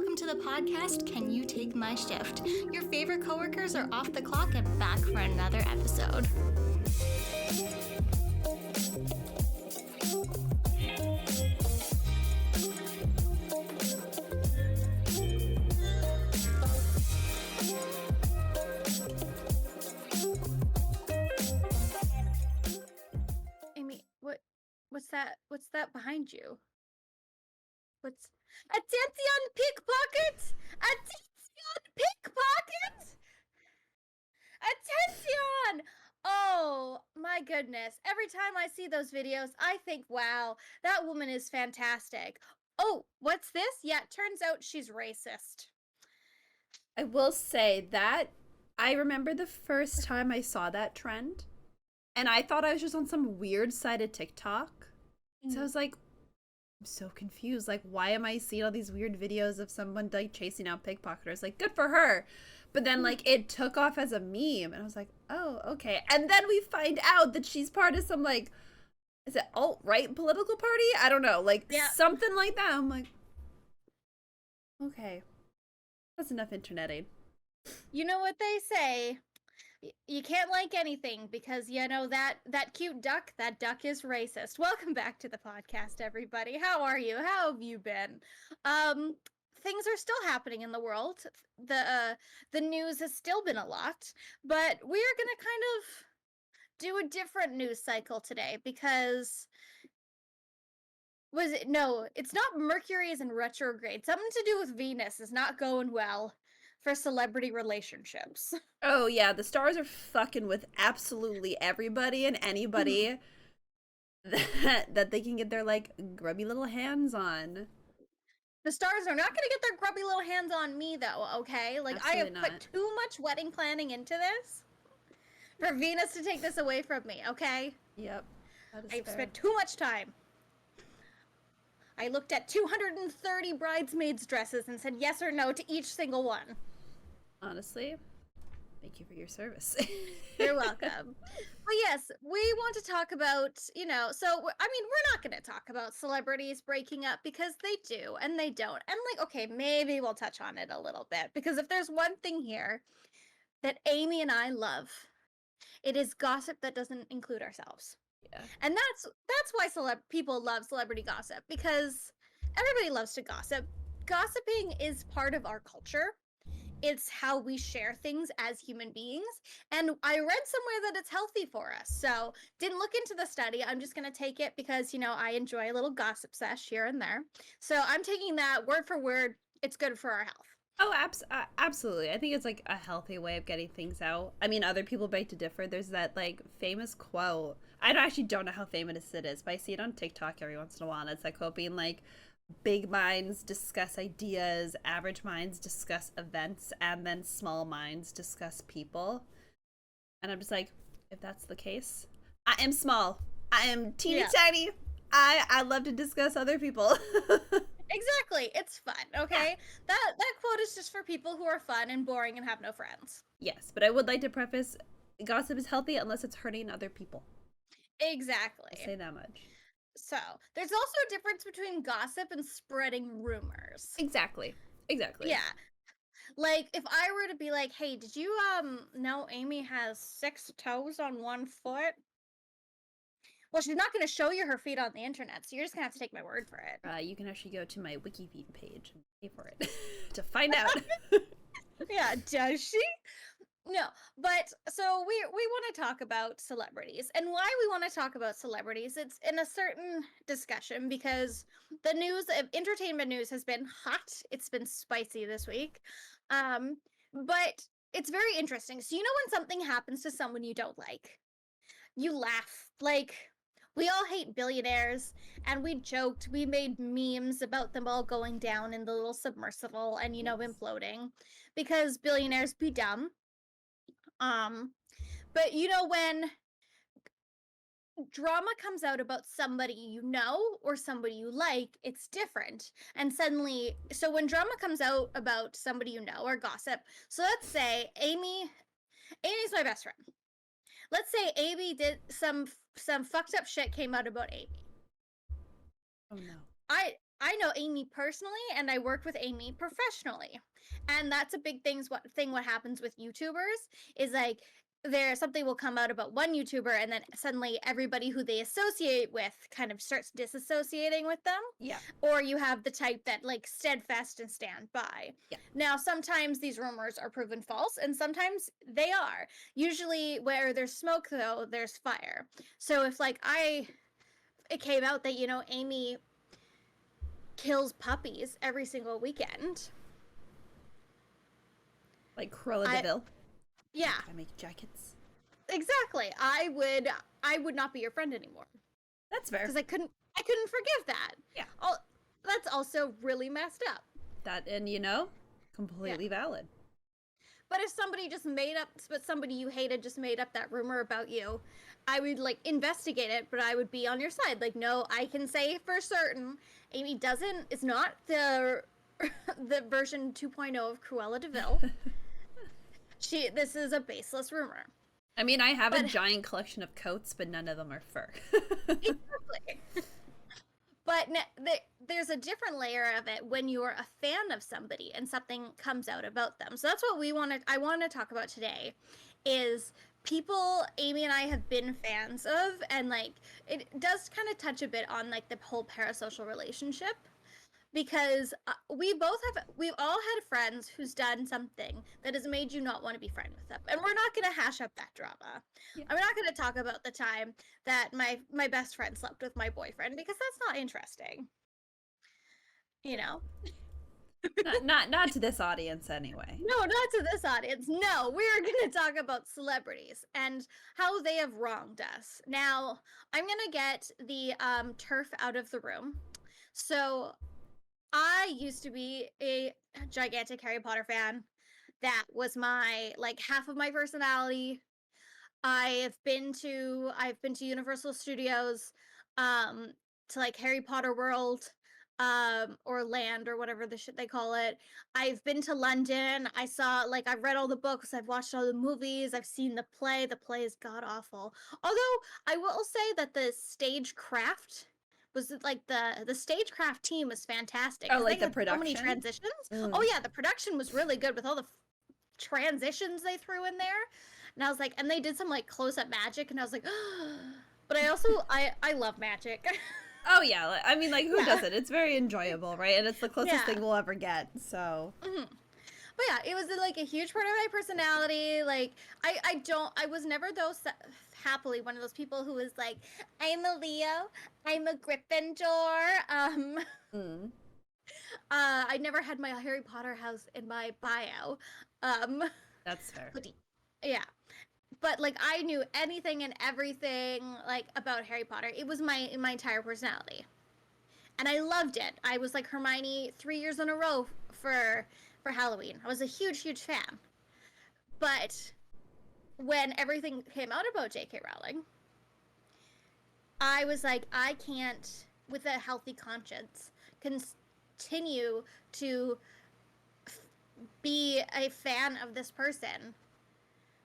welcome to the podcast, Can You Take My Shift? Your favorite coworkers are off the clock and back for another episode. Amy, what's that behind you? What's attention pickpocket? Attention pickpocket! Attention! Oh my goodness. Every time I see those videos, I think, wow, that woman is fantastic. Oh, what's this? Yeah, it turns out she's racist. I will say that I remember the first time I saw that trend, and I thought I was just on some weird side of TikTok. So I was like, I'm so confused. Like, why am I seeing all these weird videos of someone like chasing out pickpocketers? Like, good for her. But then like it took off as a meme, and I was like, oh, okay. And then we find out that she's part of some like, is it alt-right political party? I don't know, like something like that. I'm like, okay, that's enough interneting. You know what they say? You can't like anything because, you know, that cute duck, that duck is racist. Welcome back to the podcast, everybody. How are you? How have you been? Things are still happening in the world. The news has still been a lot, but we are going to kind of do a different news cycle today because it's not Mercury is in retrograde. Something to do with Venus is not going well for celebrity relationships. Oh yeah, the stars are fucking with absolutely everybody and anybody that they can get their like grubby little hands on. The stars are not going to get their grubby little hands on me, though, okay? Like, Absolutely I have put too much wedding planning into this for Venus to take this away from me, okay? Yep. I've spent too much time. I looked at 230 bridesmaids' dresses and said yes or no to each single one. Honestly, thank you for your service. You're welcome. But yes, we want to talk about, you know, so, I mean, we're not going to talk about celebrities breaking up because they do and they don't. And like, okay, maybe we'll touch on it a little bit because if there's one thing here that Amy and I love, it is gossip that doesn't include ourselves. Yeah. And that's why people love celebrity gossip, because everybody loves to gossip. Gossiping is part of our culture. It's how we share things as human beings. And I read somewhere that it's healthy for us. So didn't look into the study. I'm just going to take it because, you know, I enjoy a little gossip sesh here and there. So I'm taking that word for word. It's good for our health. Oh, absolutely. I think it's like a healthy way of getting things out. I mean, other people beg to differ. There's that like famous quote. I actually don't know how famous it is, but I see it on TikTok every once in a while. And it's that quote being like, big minds discuss ideas, average minds discuss events, and then small minds discuss people. And I'm just like, if that's the case, I am small. I am teeny tiny. I love to discuss other people. Exactly. It's fun, okay? That quote is just for people who are fun and boring and have no friends. Yes, but I would like to preface, gossip is healthy unless it's hurting other people. Exactly. I'll say that much. So, there's also a difference between gossip and spreading rumors. Exactly. Yeah. Like, if I were to be like, hey, did you, know Amy has 6 toes on 1 foot? Well, she's not going to show you her feet on the internet, so you're just going to have to take my word for it. You can actually go to my Wikifeed page and pay for it to find out. Yeah, does she? No, but so we want to talk about celebrities, and why we want to talk about celebrities, it's in a certain discussion because the news, entertainment news has been hot. It's been spicy this week. But it's very interesting. So you know when something happens to someone you don't like, you laugh. Like, we all hate billionaires, and we joked, we made memes about them all going down in the little submersible and, you know, imploding because billionaires be dumb. But you know, when drama comes out about somebody you know or somebody you like, it's different. And suddenly, so when drama comes out about somebody you know or gossip, so let's say Amy's my best friend. Let's say Amy did some fucked up shit came out about Amy. Oh no. I know Amy personally, and I work with Amy professionally, and that's a big what happens with YouTubers is like there something will come out about one YouTuber, and then suddenly everybody who they associate with kind of starts disassociating with them, Yeah. or you have the type that like steadfast and stand by. Yeah. Now, sometimes these rumors are proven false, and sometimes they are. Usually, where there's smoke, though, there's fire. So if like it came out that Amy kills puppies every single weekend. Like Cruella de Vil. Yeah, I make jackets. exactly. I would not be your friend anymore That's fair. because I couldn't forgive that. Yeah. That's also really messed up. That, and completely valid. But if somebody you hated just made up that rumor about you, I would like investigate it, but I would be on your side. Like, no, I can say for certain Amy is not the the version 2.0 of Cruella de Vil. This is a baseless rumor. I mean, I have a giant collection of coats, but none of them are fur. Exactly. But there's a different layer of it when you're a fan of somebody and something comes out about them. So that's what I want to talk about today is people Amy and I have been fans of, and like it does kind of touch a bit on like the whole parasocial relationship, because we've all had friends who's done something that has made you not want to be friends with them, and we're not going to hash up that drama. Yeah. I'm not going to talk about the time that my best friend slept with my boyfriend, because that's not interesting, not to this audience anyway. No, not to this audience. No, we're going to talk about celebrities and how they have wronged us. Now, I'm going to get the turf out of the room. So I used to be a gigantic Harry Potter fan. That was half of my personality. I've been to Universal Studios, to like Harry Potter World, or Land, or whatever the shit they call it. I've been to London. I've read all the books. I've watched all the movies. I've seen the play. The play is god awful. Although I will say that the stagecraft was like the stagecraft team was fantastic. Oh, like the production. So many transitions. Oh yeah, the production was really good with all the transitions they threw in there. And I was like, and they did some like close-up magic, and I was like, but I also I love magic. Oh yeah, I mean, like, who doesn't? It's very enjoyable, right? And it's the closest thing we'll ever get. So. Mm-hmm. But yeah, it was like a huge part of my personality. Like I was never happily one of those people who was like, I'm a Leo, I'm a Gryffindor. I never had my Harry Potter house in my bio. That's fair. But, yeah. But like I knew anything and everything like about Harry Potter. It was my entire personality. And I loved it. I was like Hermione 3 years in a row for Halloween. I was a huge fan. But when everything came out about J.K. Rowling, I was like, I can't, with a healthy conscience, continue to be a fan of this person.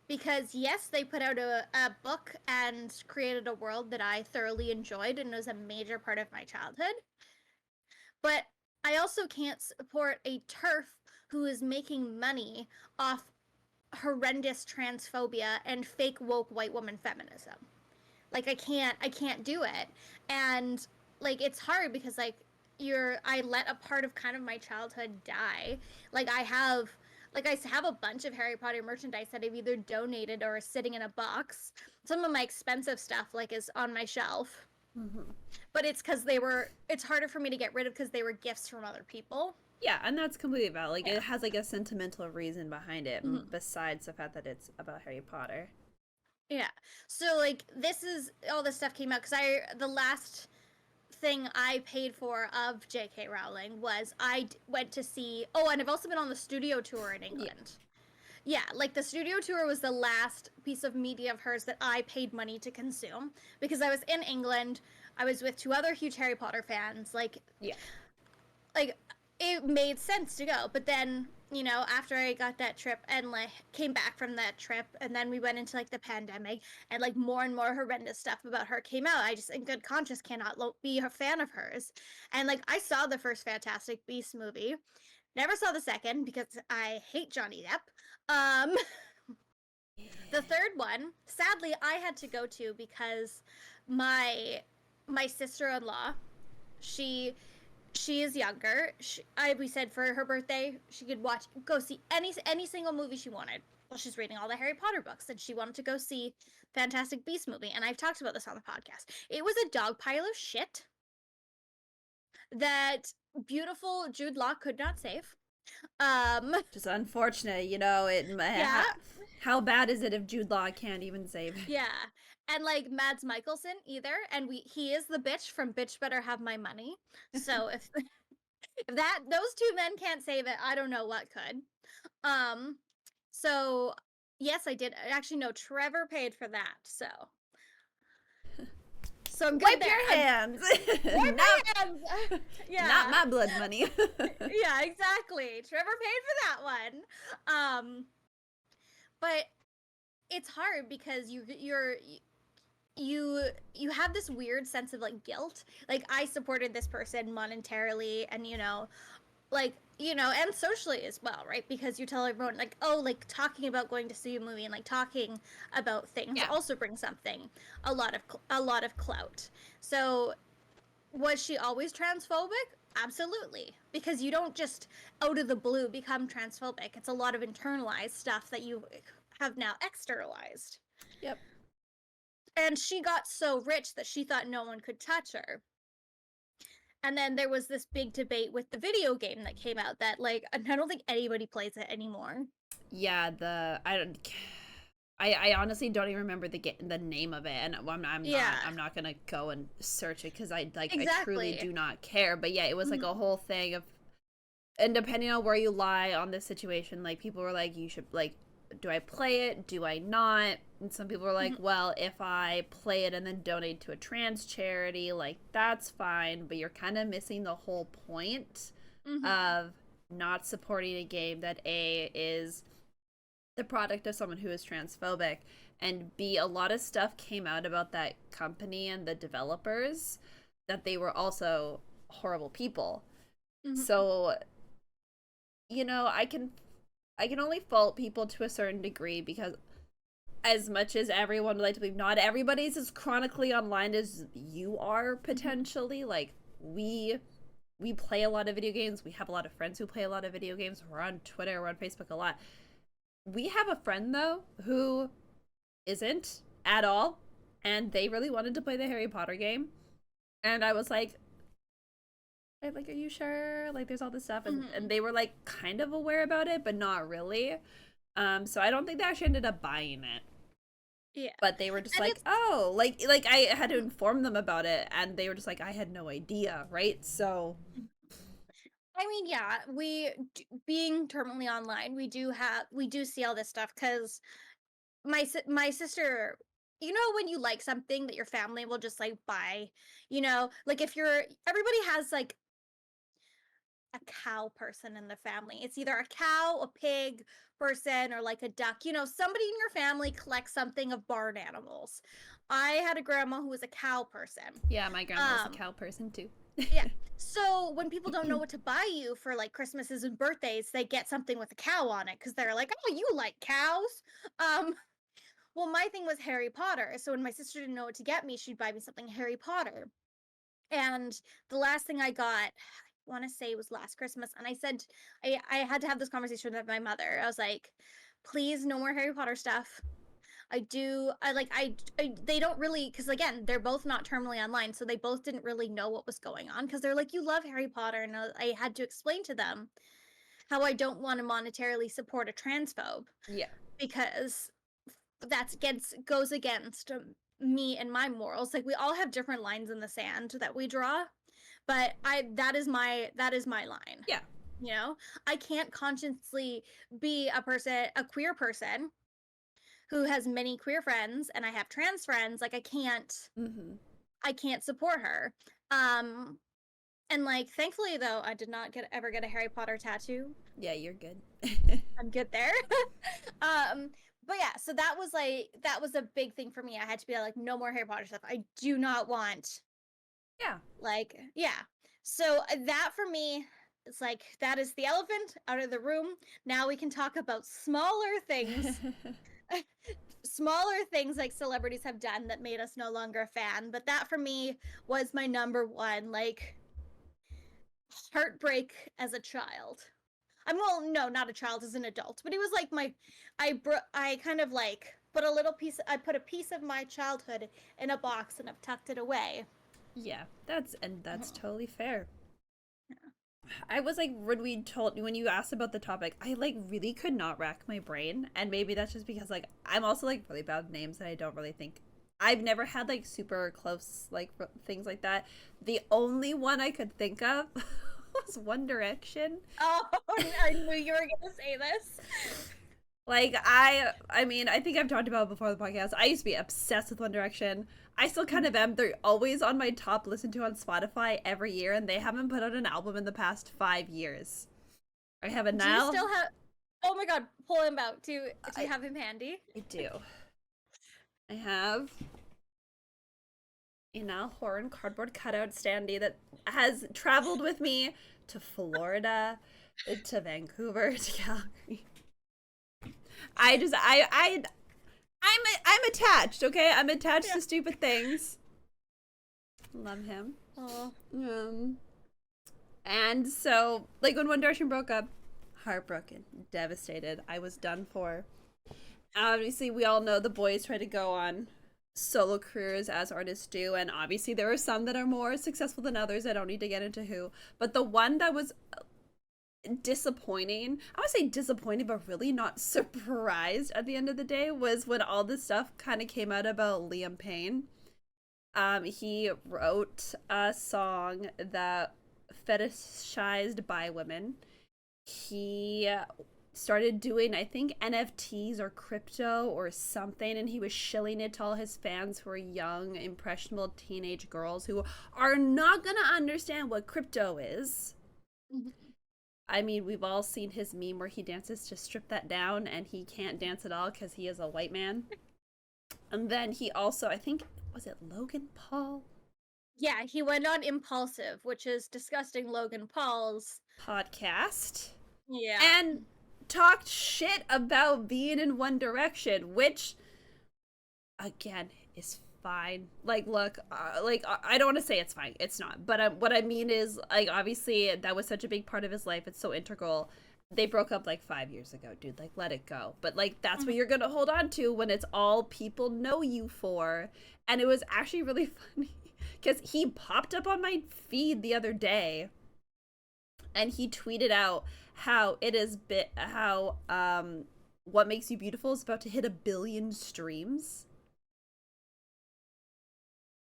Because yes, they put out a book and created a world that I thoroughly enjoyed and was a major part of my childhood. But I also can't support a TERF who is making money off horrendous transphobia and fake woke white woman feminism. Like I can't do it. And like it's hard because like I let a part of kind of my childhood die. Like I have a bunch of Harry Potter merchandise that I've either donated or is sitting in a box. Some of my expensive stuff like is on my shelf. Mm-hmm. But it's because it's harder for me to get rid of because they were gifts from other people. Yeah, and that's completely valid. Like it has like a sentimental reason behind it, besides the fact that it's about Harry Potter. Yeah. So like all this stuff came out because the last thing I paid for of J.K. Rowling was I went to see. Oh, and I've also been on the studio tour in England. Yeah, like the studio tour was the last piece of media of hers that I paid money to consume because I was in England. I was with 2 other huge Harry Potter fans. Like it made sense to go. But then you know, after I got that trip and like came back from that trip, and then we went into like the pandemic, and like more and more horrendous stuff about her came out. I just, in good conscience, cannot be a fan of hers. And like, I saw the first Fantastic Beasts movie, never saw the second because I hate Johnny Depp. The third one, sadly, I had to go to because my sister-in-law, she she is younger. We said for her birthday she could go see any single movie she wanted. Well, she's reading all the Harry Potter books, and she wanted to go see Fantastic Beast movie. And I've talked about this on the podcast. It was a dog pile of shit that beautiful Jude Law could not save. Just unfortunate, you know. Yeah, How bad is it if Jude Law can't even save it? yeah, and like Mads Mikkelsen either. And he is the bitch from Bitch Better Have My Money. So if those two men can't save it, I don't know what could. Um, so yes, I did. Actually, no, Trevor paid for that. So I'm good Wipe there. your hands. Wipe my hands. Yeah. Not my blood money. Yeah, exactly. Trevor paid for that one. But it's hard because you have this weird sense of like guilt. Like, I supported this person monetarily, and like, and socially as well, right? Because you tell everyone, like, oh, like, talking about going to see a movie and like talking about things also brings something, a lot of clout. So was she always transphobic? Absolutely. Because you don't just out of the blue become transphobic. It's a lot of internalized stuff that you have now externalized. Yep. And she got so rich that she thought no one could touch her. And then there was this big debate with the video game that came out that, like, I don't think anybody plays it anymore. Yeah, I honestly don't even remember the name of it, and I'm not gonna go and search it because I truly do not care. But yeah, it was like a whole thing of, and depending on where you lie on this situation, like, people were like, you should, like, do I play it? Do I not? And some people were like, well, if I play it and then donate to a trans charity, like, that's fine, but you're kind of missing the whole point of not supporting a game that A, is the product of someone who is transphobic, and B, a lot of stuff came out about that company and the developers that they were also horrible people. So, I can only fault people to a certain degree, because as much as everyone would like to believe, not everybody's as chronically online as you are, potentially. Like, we play a lot of video games. We have a lot of friends who play a lot of video games. We're on Twitter, we're on Facebook a lot. We have a friend, though, who isn't at all, and they really wanted to play the Harry Potter game. And I was like, are you sure? Like, there's all this stuff. And they were, like, kind of aware about it, but not really. So I don't think they actually ended up buying it. Yeah. But they were just like, oh, like I had to inform them about it, and they were just like, I had no idea, right? So I mean, yeah, being terminally online, we do see all this stuff, because my sister, when you like something that your family will just like buy, like, if everybody has like a cow person in the family. It's either a cow, a pig person, or like a duck. Somebody in your family collects something of barn animals. I had a grandma who was a cow person. Yeah, my grandma was a cow person too. Yeah. So when people don't know what to buy you for like Christmases and birthdays, they get something with a cow on it because they're like, oh, you like cows. Well, my thing was Harry Potter. So when my sister didn't know what to get me, she'd buy me something Harry Potter. And the last thing I got, I want to say, was last Christmas, and I said, I had to have this conversation with my mother. I was like, please, no more Harry Potter stuff. They don't really, because again, they're both not terminally online, so they both didn't really know what was going on, because they're like, you love Harry Potter, and I had to explain to them how I don't want to monetarily support a transphobe. Yeah. Because that goes against me and my morals. Like, we all have different lines in the sand that we draw, but that is my line. Yeah. I can't consciously be a queer person who has many queer friends, and I have trans friends. Like, I can't support her. And like, thankfully though, I did not ever get a Harry Potter tattoo. Yeah, you're good. I'm good there. um, but yeah, so that was a big thing for me. I had to be like, no more Harry Potter stuff. I do not want Yeah. like, yeah. So that for me, it's like that is the elephant out of the room. Now we can talk about smaller things. Smaller things like celebrities have done that made us no longer a fan, but that for me was my number one like heartbreak as a child. I'm well, no, not a child, as an adult, but it was like I kind of like put a little piece. I put a piece of my childhood in a box and I've tucked it away. Yeah, that's Mhm. totally fair. I was like, when you asked about the topic, I like really could not rack my brain, and maybe that's just because like I'm also like really bad with names and I don't really think I've never had like super close like things like that. The only one I could think of was One Direction. Oh, I knew you were gonna say this. Like I mean, I think I've talked about it before the podcast. I used to be obsessed with One Direction. I still kind of am. They're always on my top listen to on Spotify every year, and they haven't put out an album in the past 5 years. I have a Do you now. still have? Oh my God, pull him out. Do you I have him handy? I do. I have a now horn cardboard cutout standee that has traveled with me to Florida, to Vancouver, to Calgary. I just I'm attached, okay? I'm attached Yeah. to stupid things. Love him. Oh. Um and so like when One Direction broke up, heartbroken, devastated. I was done for. Obviously, we all know the boys try to go on solo careers as artists do, and obviously there are some that are more successful than others. I don't need to get into who, but the one that was disappointing, I would say disappointing, but really not surprised at the end of the day, was when all this stuff kind of came out about Liam Payne. He wrote a song that fetishized bi women. He started doing, I think, NFTs or crypto or something, and he was shilling it to all his fans who are young, impressionable teenage girls who are not gonna understand what crypto is. I mean, we've all seen his meme where he dances to Strip That Down, and he can't dance at all because he is a white man. And then he also, I think, was it Logan Paul? Yeah, he went on Impulsive, which is disgusting Logan Paul's. Podcast. Yeah. And talked shit about being in One Direction, which, again, is fine. Like, look, I don't want to say it's fine. It's not. But what I mean is, like, obviously, that was such a big part of his life. It's so integral. They broke up like 5 years ago, dude. Like, let it go. But like, that's what you're gonna hold on to when it's all people know you for. And it was actually really funny because he popped up on my feed the other day, and he tweeted out how it is how What Makes You Beautiful is about to hit 1 billion streams.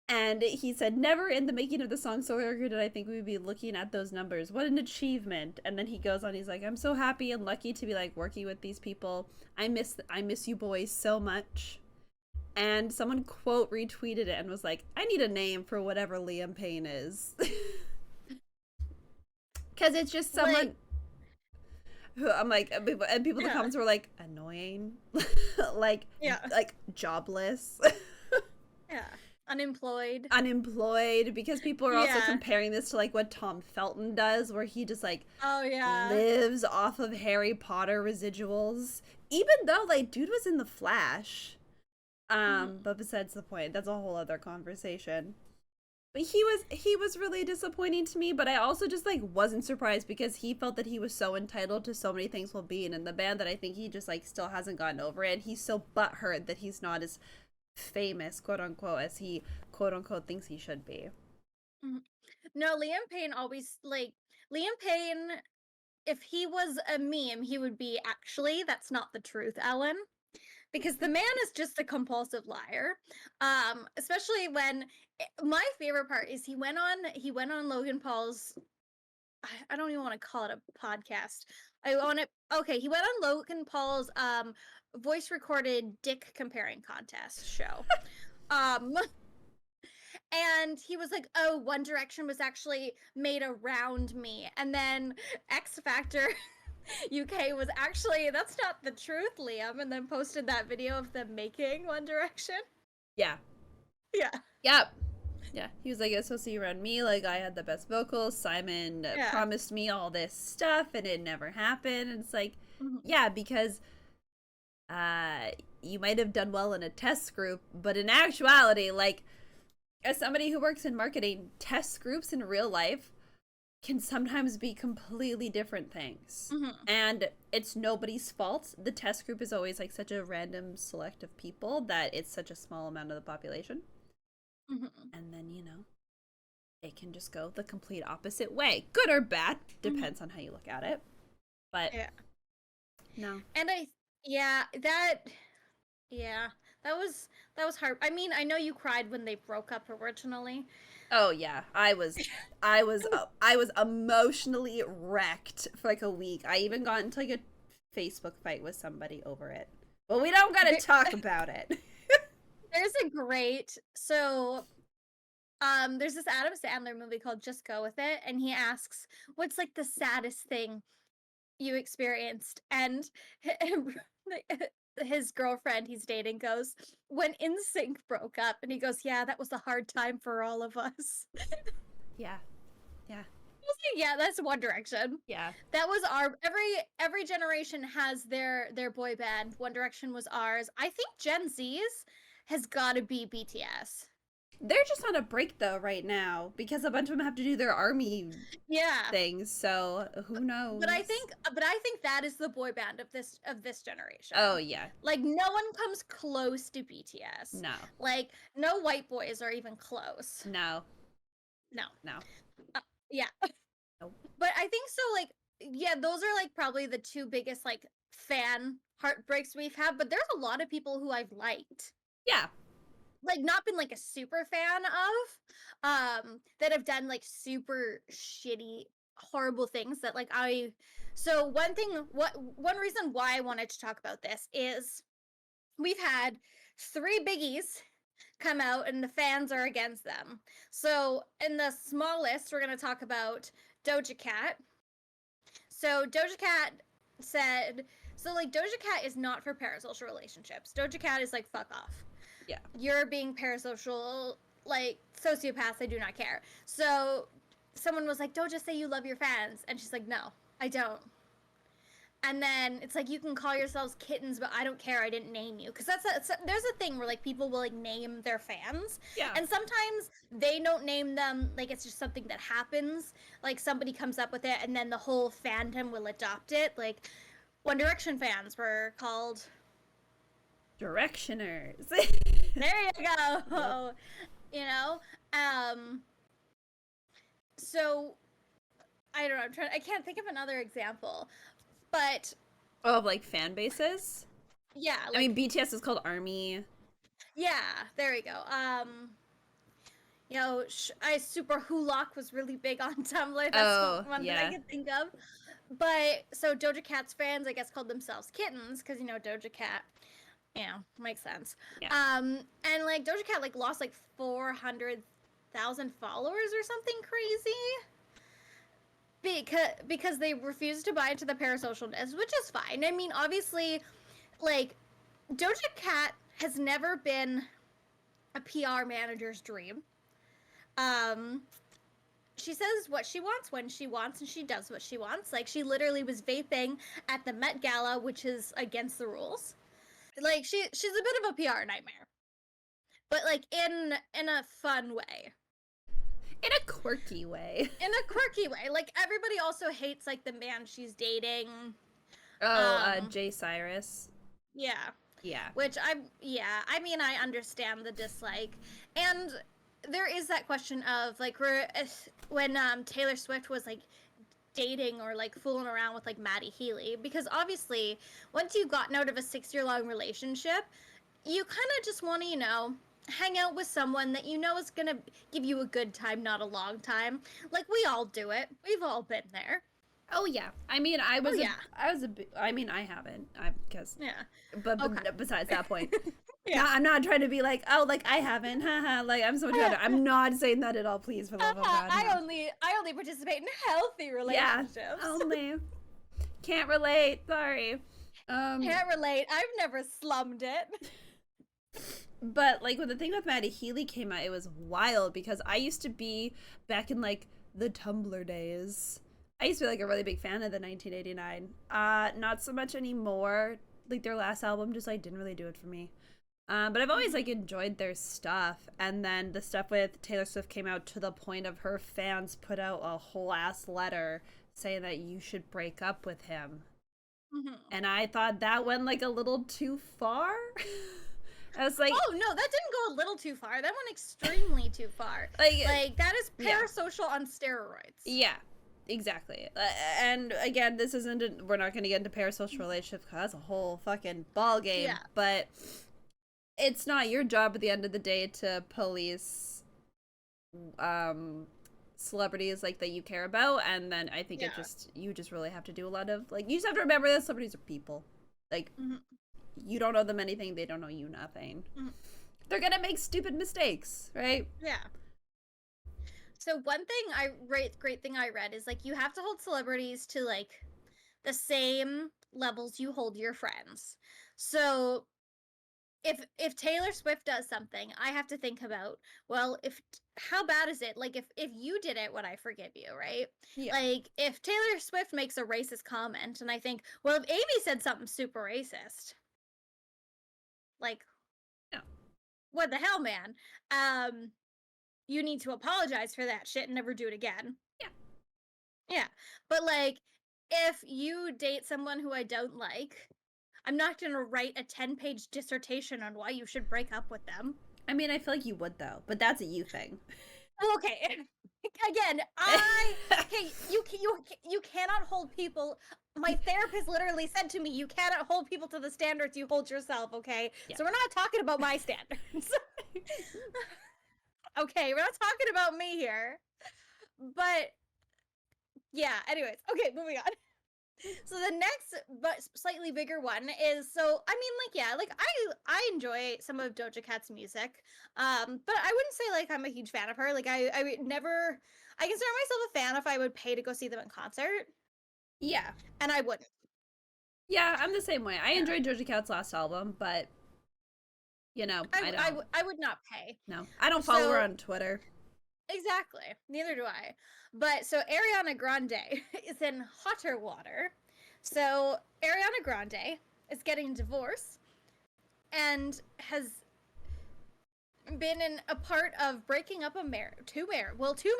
And he said, never in the making of the song So Eager did I think we would be looking at those numbers. What an achievement. And then he goes on, he's like, I'm so happy and lucky to be like working with these people. I miss you boys so much. And someone quote retweeted it and was like, I need a name for whatever Liam Payne is. Because it's just someone Like, who I'm like, and people in the yeah. comments were like, annoying, like Yeah. jobless. Yeah. Unemployed. Unemployed, because people are also Yeah. comparing this to like what Tom Felton does, where he just like Oh yeah. lives off of Harry Potter residuals, even though like dude was in The Flash. But besides the point, that's a whole other conversation. But he was really disappointing to me, but I also just like wasn't surprised because he felt that he was so entitled to so many things while being in the band that I think he just like still hasn't gotten over it. He's so butthurt that he's not as famous, quote unquote, as he quote unquote thinks he should be. Mhm. No, Liam Payne always like Liam Payne. If he was a meme, he would be actually. That's not the truth, Ellen. Because the man is just a compulsive liar. Especially when my favorite part is he went on Logan Paul's. I don't even want to call it a podcast. I want it. Okay, he went on Logan Paul's voice recorded dick comparing contest show. Um And he was like, oh, One Direction was actually made around me. And then X Factor UK was actually, that's not the truth, Liam. And then posted that video of them making One Direction. Yeah. Yeah. Yep. Yeah. He was like, it's supposed to be around me. Like, I had the best vocals. Simon Yeah. promised me all this stuff, and it never happened. And it's like, Mhm. yeah, because you might have done well in a test group, but in actuality, like, as somebody who works in marketing, test groups in real life can sometimes be completely different things. And it's nobody's fault. The test group is always like such a random select of people that it's such a small amount of the population. And then, you know, it can just go the complete opposite way. Good or bad, depends on how you look at it. But yeah. No. And that was hard. I mean, I know you cried when they broke up originally. Oh yeah, I was emotionally wrecked for like a week. I even got into like a Facebook fight with somebody over it. But we don't gotta talk about it. There's a great there's this Adam Sandler movie called Just Go With It, and he asks, what's like the saddest thing you experienced? And his girlfriend he's dating goes, when NSYNC broke up, and he goes, yeah, that was a hard time for all of us. Yeah. Yeah. Yeah, that's One Direction. Yeah. That was our every generation has their boy band. One Direction was ours. I think Gen Z's has got to be BTS. They're just on a break though right now because a bunch of them have to do their army things. So who knows? But I think that is the boy band of this generation. Oh yeah. Like no one comes close to BTS. No. Like no white boys are even close. No. No. No. Yeah. Nope. But I think so. Like yeah, those are like probably the two biggest like fan heartbreaks we've had. But there's a lot of people who I've liked. Yeah. Like not been like a super fan of that have done like super shitty horrible things that like so one reason why I wanted to talk about this is we've had 3 biggies come out and the fans are against them. So in the smallest we're going to talk about Doja Cat. So Doja Cat said like Doja Cat is not for parasocial relationships. Doja Cat is like fuck off. Yeah. You're being parasocial, like sociopaths, I do not care. So someone was like, don't just say you love your fans. And she's like, no, I don't. And then it's like, you can call yourselves kittens, but I don't care. I didn't name you. Because there's a thing where like people will like name their fans. Yeah. And sometimes they don't name them. Like it's just something that happens. Like somebody comes up with it and then the whole fandom will adopt it. Like One Direction fans were called Directioners. There you go. Yep. You know, so I don't know. I can't think of another example, but of like fan bases. Yeah, like, I mean BTS is called ARMY. Yeah, there we go. You know, Super Hulock was really big on Tumblr. That's one that I could think of. But so Doja Cat's fans, I guess, called themselves kittens because you know Doja Cat. Yeah, makes sense. Yeah. And like Doja Cat like lost like 400,000 followers or something crazy because they refused to buy into the parasocialness, which is fine. I mean, obviously, like Doja Cat has never been a PR manager's dream. She says what she wants when she wants, and she does what she wants. Like she literally was vaping at the Met Gala, which is against the rules. Like she's a bit of a PR nightmare, but like in a fun way, in a quirky way. Like everybody also hates like the man she's dating. Jay Cyrus. Yeah. Which I mean I understand the dislike, and there is that question of like when Taylor Swift was like dating or like fooling around with like Maddie Healy, because obviously once you've gotten out of a 6-year-long relationship, you kind of just want to, you know, hang out with someone that you know is gonna give you a good time, not a long time. Like we all do it. We've all been there. Oh yeah. I mean, Oh yeah. I mean, I haven't. I because, Yeah. Okay. but besides that point, Yeah. no, I'm not trying to be like, oh, like I haven't, haha. Like I'm so much better. I'm not saying that at all. Please, for the love of God, no. I only participate in healthy Yeah, relationships. only can't relate. Sorry. Um, Can't relate. I've never slummed it. but like when the thing with Maddie Healy came out, it was wild because I used to be back in like the Tumblr days. I used to be like a really big fan of the 1989. Not so much anymore. Like their last album just like didn't really do it for me. But I've always like enjoyed their stuff, and then the stuff with Taylor Swift came out to the point of her fans put out a whole ass letter saying that you should break up with him, Mm-hmm. and I thought that went like a little too far. I was like, Oh no, that didn't go a little too far. That went extremely too far. like, Like that is yeah, parasocial on steroids. yeah, exactly. And again, this isn't. We're not going to get into parasocial relationships because that's a whole fucking ball game. Yeah. But it's not your job at the end of the day to police celebrities like that you care about, and then I think Yeah. you just really have to do a lot of like, you just have to remember that celebrities are people. Like, Mm-hmm. you don't owe them anything, they don't owe you nothing. Mm-hmm. They're gonna make stupid mistakes, right? Yeah. So great thing I read is like you have to hold celebrities to like the same levels you hold your friends. So if Taylor Swift does something, I have to think about, well, if how bad is it? Like if you did it, would I forgive you, right? Yeah. Like if Taylor Swift makes a racist comment and I think, well, if Amy said something super racist, like Yeah. what the hell, man? Um you need to apologize for that shit and never do it again. Yeah. Yeah. But like if you date someone who I don't like, I'm not going to write a 10-page dissertation on why you should break up with them. I mean, I feel like you would though, but that's a you thing. Okay. Again, okay, you cannot hold people. My therapist literally said to me, you cannot hold people to the standards you hold yourself, okay? Yeah. So we're not talking about my standards. Okay, we're not talking about me here. But yeah, anyways, okay, moving on. So the next but slightly bigger one is, so I mean, like, yeah, like I enjoy some of Doja Cat's music, but I wouldn't say like I'm a huge fan of her. Like I would never, I consider myself a fan if I would pay to go see them in concert, Yeah. and I wouldn't. Yeah, I'm the same way. I Yeah. enjoyed Doja Cat's last album, but you know, I don't. I would not pay. No, I don't follow her So on Twitter. exactly, neither do I. But so Ariana Grande is in hotter water. So Ariana Grande is getting divorced and has been in a part of breaking up a marriage. Two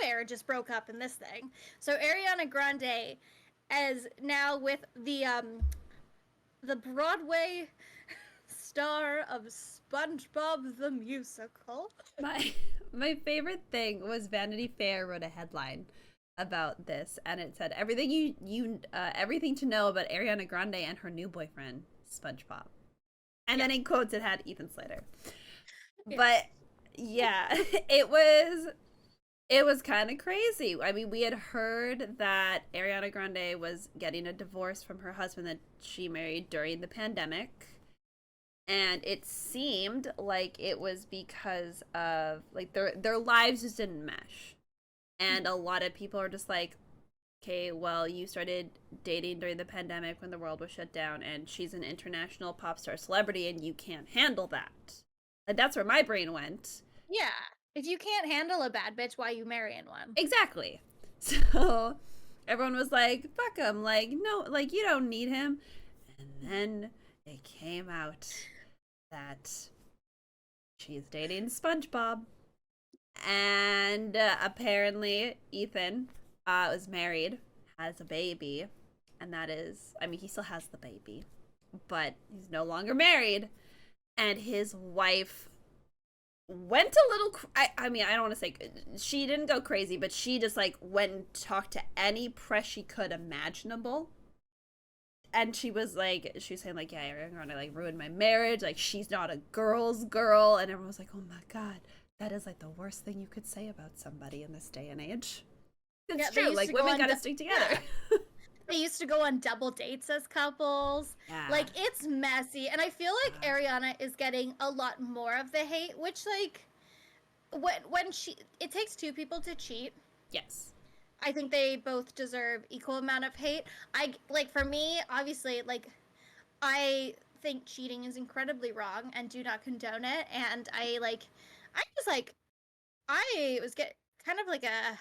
marriages broke up in this thing. So Ariana Grande is now with the Broadway star of SpongeBob the Musical. My favorite thing was Vanity Fair wrote a headline about this, and it said everything to know about Ariana Grande and her new boyfriend SpongeBob, and then in quotes it had Ethan Slater. Yeah. But yeah, it was kind of crazy. I mean, we had heard that Ariana Grande was getting a divorce from her husband that she married during the pandemic. And it seemed like it was because of like their lives just didn't mesh. And a lot of people are just like, okay, well, you started dating during the pandemic when the world was shut down, and she's an international pop star celebrity, and you can't handle that. Like, that's where my brain went. Yeah. If you can't handle a bad bitch, why you marrying one? Exactly. So everyone was like, fuck him. Like, no, like, you don't need him. And then it came out that she's dating SpongeBob. And apparently Ethan was married, has a baby. And that is, I mean, he still has the baby, but he's no longer married. And his wife went a little I mean, I don't want to say she didn't go crazy, but she just like went and talked to any press she could imaginable, and she was saying like, yeah, Ariana Grande like ruined my marriage, like she's not a girl's girl, and everyone was like, oh my god, that is like the worst thing you could say about somebody in this day and age. It's Yeah, true, like women gotta stick together. They used to go on double dates as couples. Yeah. Like, it's messy. And I feel like Yeah. Ariana is getting a lot more of the hate, which, like, when she, it takes two people to cheat. Yes. I think they both deserve equal amount of hate. Like, for me, obviously, like, I think cheating is incredibly wrong and do not condone it. And I was like, I was get kind of like a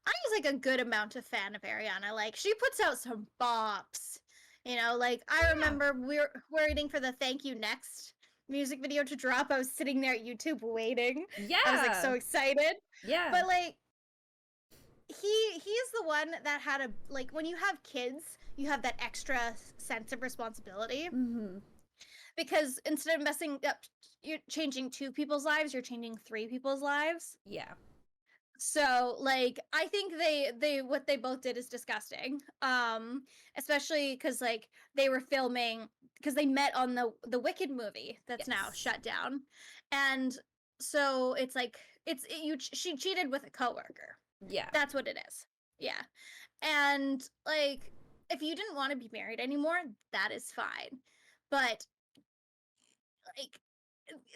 I was like a good amount of fan of Ariana. Like, she puts out some bops. You know, like, Oh, I yeah. remember we're waiting for the Thank You Next music video to drop. I was sitting there at YouTube waiting. I was like Yeah. so excited. Yeah. But like, he's the one that had a, like, when you have kids, you have that extra sense of responsibility, Mm-hmm. because instead of messing up, you're changing two people's lives, you're changing three people's lives. Yeah. So, like, I think they what they both did is disgusting. Especially because, like, they were filming, because they met on the Wicked movie that's now Yes. shut down. And so it's like, she cheated with a coworker. Yeah. That's what it is. Yeah. And, like, if you didn't want to be married anymore, that is fine. But, like,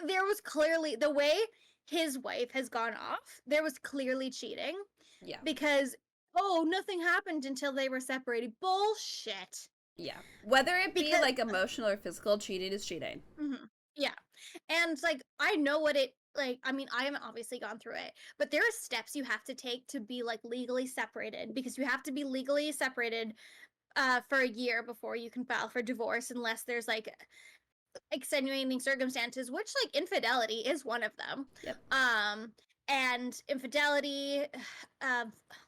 there was clearly, the way his wife has gone off, there was clearly cheating, Yeah. because, oh, nothing happened until they were separated. Bullshit. Yeah. Whether it be Because like emotional or physical, cheating is cheating. mhm, yeah. And, like, I know what it, like, I mean, I haven't obviously gone through it, but there are steps you have to take to be, like, legally separated, because you have to be legally separated for a year before you can file for divorce, unless there's, like, extenuating circumstances, which, like, infidelity is one of them. Yep. And infidelity, uh,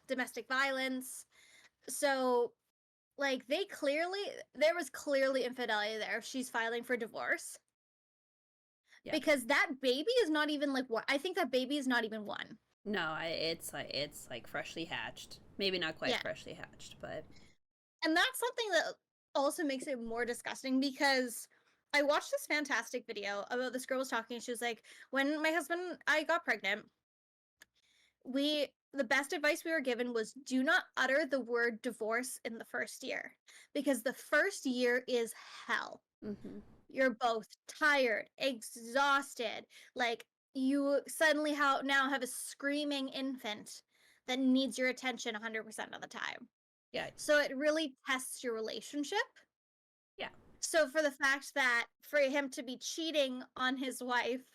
domestic violence. So, like, there was clearly infidelity there. She's filing for divorce. Yeah. Because that baby is not even, like, one. I think that baby is not even one. No, it's like freshly hatched. Maybe not quite Yeah. freshly hatched, but And that's something that also makes it more disgusting, because I watched this fantastic video about this girl was talking. She was like, when my husband I got pregnant, the best advice we were given was, do not utter the word divorce in the first year, because the first year is hell. mm-hmm. You're both tired, exhausted, like, you suddenly now have a screaming infant that needs your attention 100% of the time. Yeah. So it really tests your relationship. Yeah. So for the fact that for him to be cheating on his wife,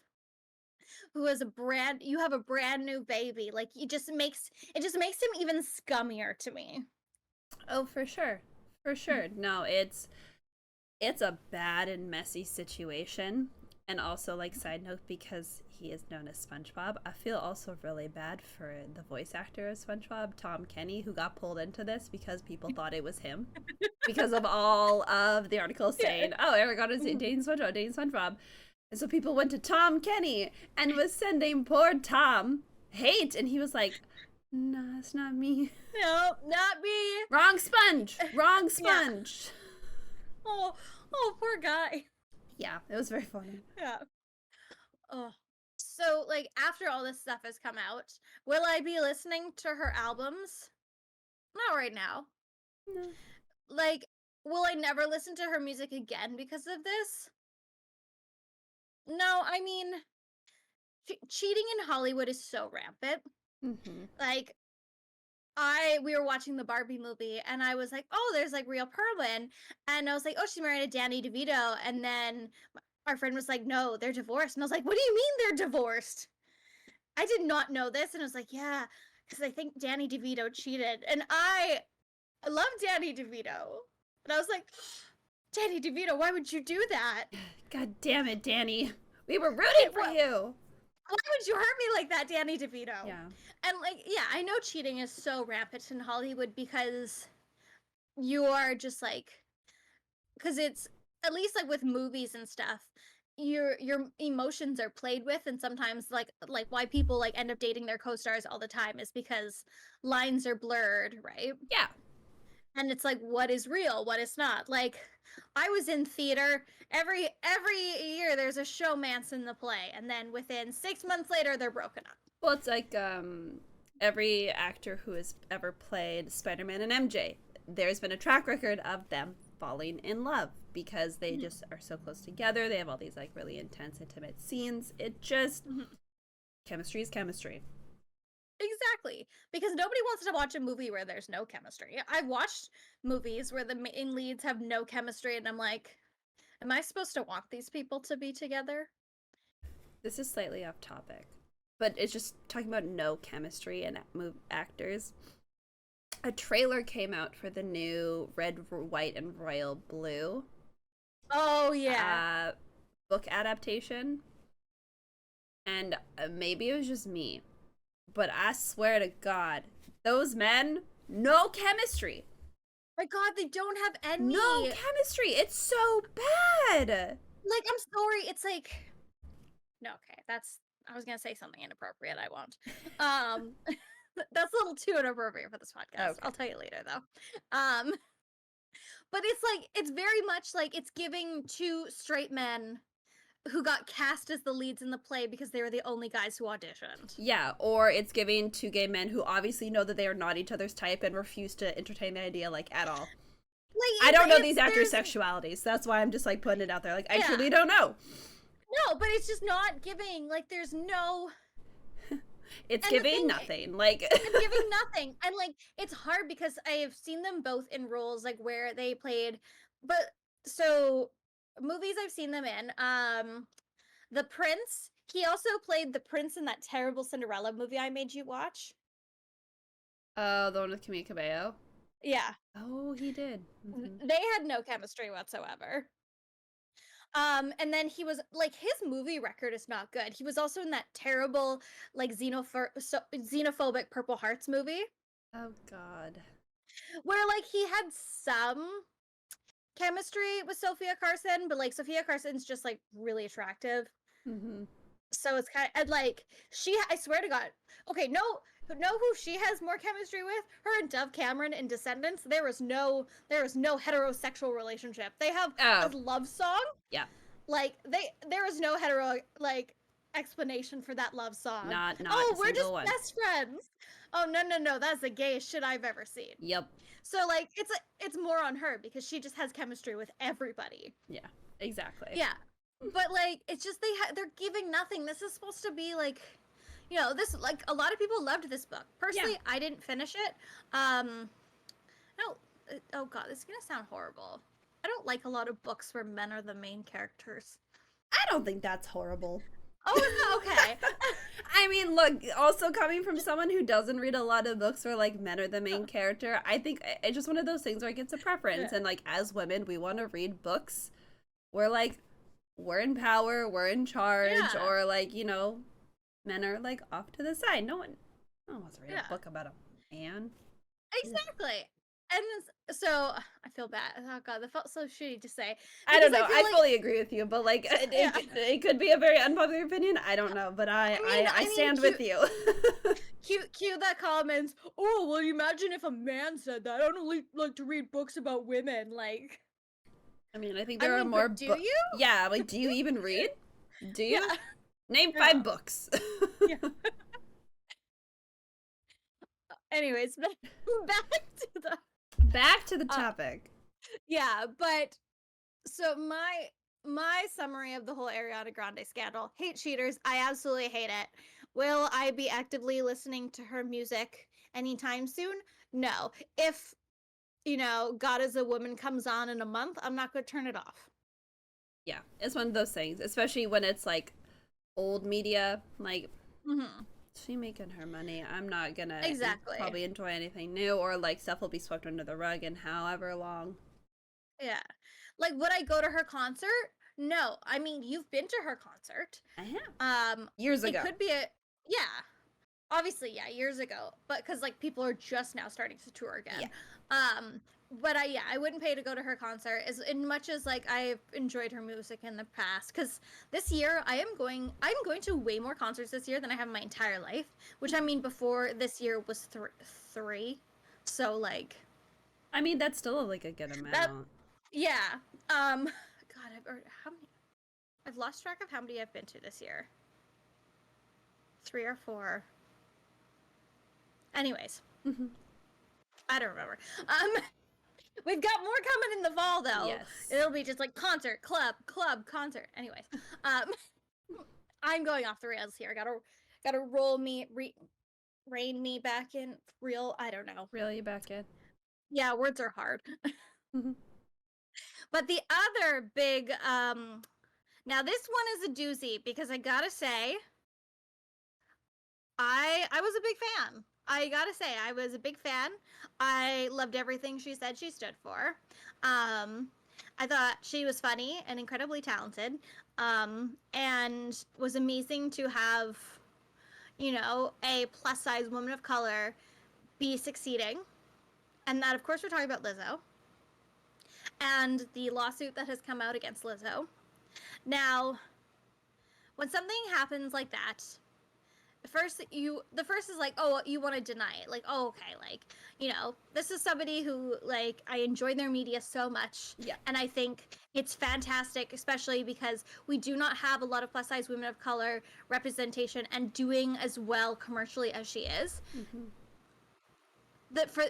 who has you have a brand new baby, like, it just makes him even scummier to me. Oh, for sure. For sure. No, it's a bad and messy situation. And also, like, side note, because he is known as SpongeBob, I feel also really bad for the voice actor of SpongeBob, Tom Kenny, who got pulled into this because people thought it was him. Because of all of the articles saying, oh, Ariana is dating SpongeBob, dating SpongeBob. And so people went to Tom Kenny and was sending poor Tom hate. And he was like, nah, it's not me. No, not me. Wrong sponge. Wrong sponge. Oh, poor guy. Yeah, it was very funny. Yeah. Oh. So, like, after all this stuff has come out, will I be listening to her albums? Not right now. No. Like, will I never listen to her music again because of this? No, I mean, cheating in Hollywood is so rampant. Mm-hmm. Like, we were watching the Barbie movie, and I was like, oh, there's, like, Rhea Perlman, and I was like, oh, she's married to Danny DeVito, and then our friend was like, no, they're divorced, and I was like, what do you mean they're divorced? I did not know this, and I was like, yeah, because I think Danny DeVito cheated, and I love Danny DeVito, and I was like, Danny DeVito, why would you do that? God damn it, Danny. We were rooting for you. Why would you hurt me like that, Danny DeVito? Yeah. And, like, yeah, I know cheating is so rampant in Hollywood, because you are just, like, because it's, at least, like, with movies and stuff, your emotions are played with, and sometimes, like why people, like, end up dating their co-stars all the time is because lines are blurred, right? Yeah. And it's like, what is real, what is not? Like, I was in theater, every year there's a showmance in the play, and then within 6 months later they're broken up. Well, it's like every actor who has ever played Spider-Man and MJ. there's been a track record of them falling in love because they Mhm. just are so close together. They have all these like really intense, intimate scenes. It just Mhm. chemistry is chemistry. Exactly. Because nobody wants to watch a movie where there's no chemistry. I've watched movies where the main leads have no chemistry, and I'm like, am I supposed to want these people to be together? This is slightly off topic, but it's just talking about no chemistry and actors. A trailer came out for the new Red, White, and Royal Blue Oh, yeah. uh, book adaptation, and maybe it was just me, but I swear to God, those men, no chemistry. My God, they don't have No any. chemistry. It's so bad. Like, I'm sorry. It's like, no, okay. I was going to say something inappropriate. I won't. Um, that's a little too inappropriate for this podcast. Okay. I'll tell you later, though. But it's very much like it's giving two straight men who got cast as the leads in the play because they were the only guys who auditioned. Yeah, or it's giving two gay men who obviously know that they are not each other's type and refuse to entertain the idea like at all. Like I don't know it's these actors' there's sexualities. That's why I'm just like putting it out there. Like I yeah. truly don't know. No, but it's just not giving like there's no It's and the giving thing nothing. Like it's giving nothing. And like it's hard because I have seen them both in roles like where they played but so movies I've seen them in The Prince, he also played the prince in that terrible Cinderella movie I made you watch. oh, the one with Camille Cabello. Yeah. Oh, he did. Mm-hmm. They had no chemistry whatsoever. And then he was like his movie record is not good. He was also in that terrible like xenophobic Purple Hearts movie Oh God. where like he had some chemistry with Sophia Carson, but like Sophia Carson's just like really attractive. Mm-hmm. So it's kind of like I swear to God, okay, know who she has more chemistry with? Her and Dove Cameron in Descendants. There is no heterosexual relationship. They have a Oh, love song. yeah. Like there is no hetero like explanation for that love song. Not Oh, a we're single just one. best friends. Oh no, that's the gayest shit I've ever seen. Yep. So like it's more on her because she just has chemistry with everybody. Yeah. Exactly. Yeah. But like it's just they're giving nothing. This is supposed to be like this like a lot of people loved this book. Personally, Yeah. I didn't finish it. No, oh God, this is gonna sound horrible. I don't like a lot of books where men are the main characters. I don't think that's horrible. Oh, okay. I mean, look, also coming from someone who doesn't read a lot of books where like men are the main character, I think it's just one of those things where it gets a preference. Yeah. And like as women, we want to read books where like we're in power, we're in charge, Yeah. or like, men are like off to the side. No one wants to read Yeah. a book about a man. Exactly. And so I feel bad. Oh God, that felt so shitty to say. I don't Because know. feel I like, fully agree with you, but like yeah. it could be a very unpopular opinion. I don't know, but I I mean, stand with you. cue that comments. Oh, well, imagine if a man said that. I don't like to read books about women. Like, I mean, I think I there are mean, more. but do you? Yeah, like, do you even read? Do you? Yeah. Name Yeah. 5 books. Yeah. Anyways, back to the Back to the topic. yeah, but so my summary of the whole Ariana Grande scandal: hate cheaters. I absolutely hate it. Will I be actively listening to her music anytime soon? No. If God is a Woman comes on in a month, I'm not going to turn it off. Yeah, it's one of those things, especially when it's like old media. Like, Mm-hmm. she making her money. I'm not gonna Exactly. probably enjoy anything new, or like stuff will be swept under the rug in however long. Yeah. Like, would I go to her concert? No. I mean, you've been to her concert. I have. Years ago. It could be yeah. Obviously, yeah, years ago. But because like people are just now starting to tour again. Yeah. But I wouldn't pay to go to her concert as much as like I've enjoyed her music in the past. Because this year I'm going to way more concerts this year than I have in my entire life. Which I mean, before this year was three. So like. I mean, that's still like a good amount. Yeah. God, how many? I've lost track of how many I've been to this year. 3 or 4. Anyways, Mm-hmm. I don't remember. We've got more coming in the fall, though. Yes. It'll be just like concert, club, concert. Anyways, um, I'm going off the rails here. Gotta rein me back in. Real, I don't know. Reel you back in. Yeah, words are hard. Mhm. But the other big, now this one is a doozy because I gotta say, I was a big fan. I gotta say, I was a big fan. I loved everything she said she stood for. Um, I thought she was funny and incredibly talented, and was amazing to have, a plus size woman of color be succeeding. And that, of course, we're talking about Lizzo and the lawsuit that has come out against Lizzo. Now, when something happens like that, the first is like, oh, you want to deny it, like, oh, okay, like, this is somebody who, like, I enjoy their media so much. Yeah. And I think it's fantastic, especially because we do not have a lot of plus size women of color representation and doing as well commercially as she is. Mm-hmm.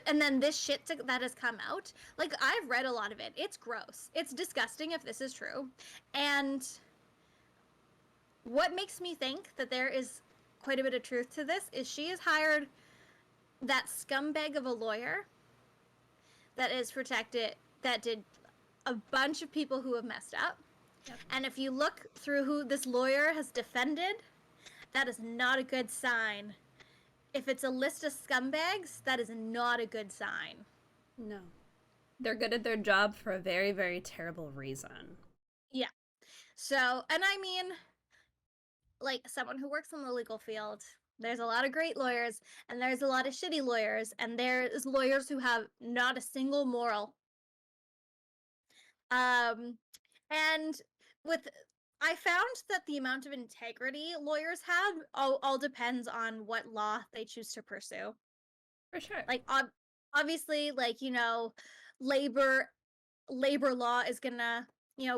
And then this shit that has come out, like, I've read a lot of it. It's gross, it's disgusting if this is true. And what makes me think that there is quite a bit of truth to this is she has hired that scumbag of a lawyer that is protected, that did a bunch of people who have messed up. Yep. And if you look through who this lawyer has defended, that is not a good sign. If it's a list of scumbags, that is not a good sign. No. They're good at their job for a very, very terrible reason. Yeah. So, and I mean, like, someone who works in the legal field, there's a lot of great lawyers and there's a lot of shitty lawyers, and there's lawyers who have not a single moral. And with I found that the amount of integrity lawyers have all depends on what law they choose to pursue. For sure. Like, obviously, like, labor labor law is gonna,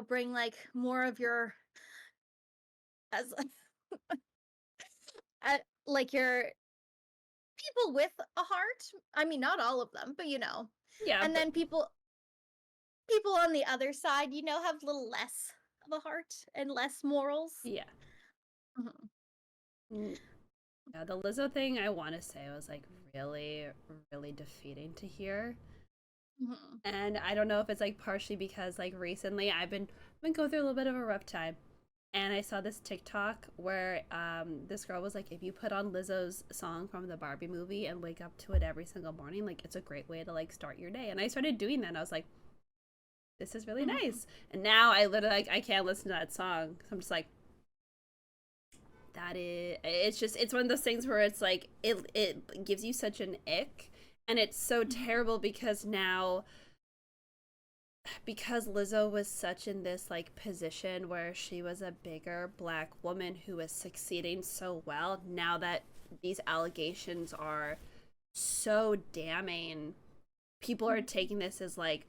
bring like more of your, as like, your people with a heart. I mean, not all of them, but Yeah, and but then people on the other side, have a little less of a heart and less morals. yeah. Mhm. Mm, yeah, the Lizzo thing, I want to say, was like really, really defeating to hear. Mhm. And I don't know if it's like partially because like recently I've been going through a little bit of a rough time. And I saw this TikTok where this girl was like, if you put on Lizzo's song from the Barbie movie and wake up to it every single morning, like it's a great way to like start your day. And I started doing that and I was like, this is really Mhm. nice. And now I literally like I can't listen to that song. So I'm just like, that is it's one of those things where it's like it gives you such an ick, and it's so Mhm. terrible because now, because Lizzo was such in this like position where she was a bigger black woman who was succeeding so well, now that these allegations are so damning, people are Mhm. taking this as like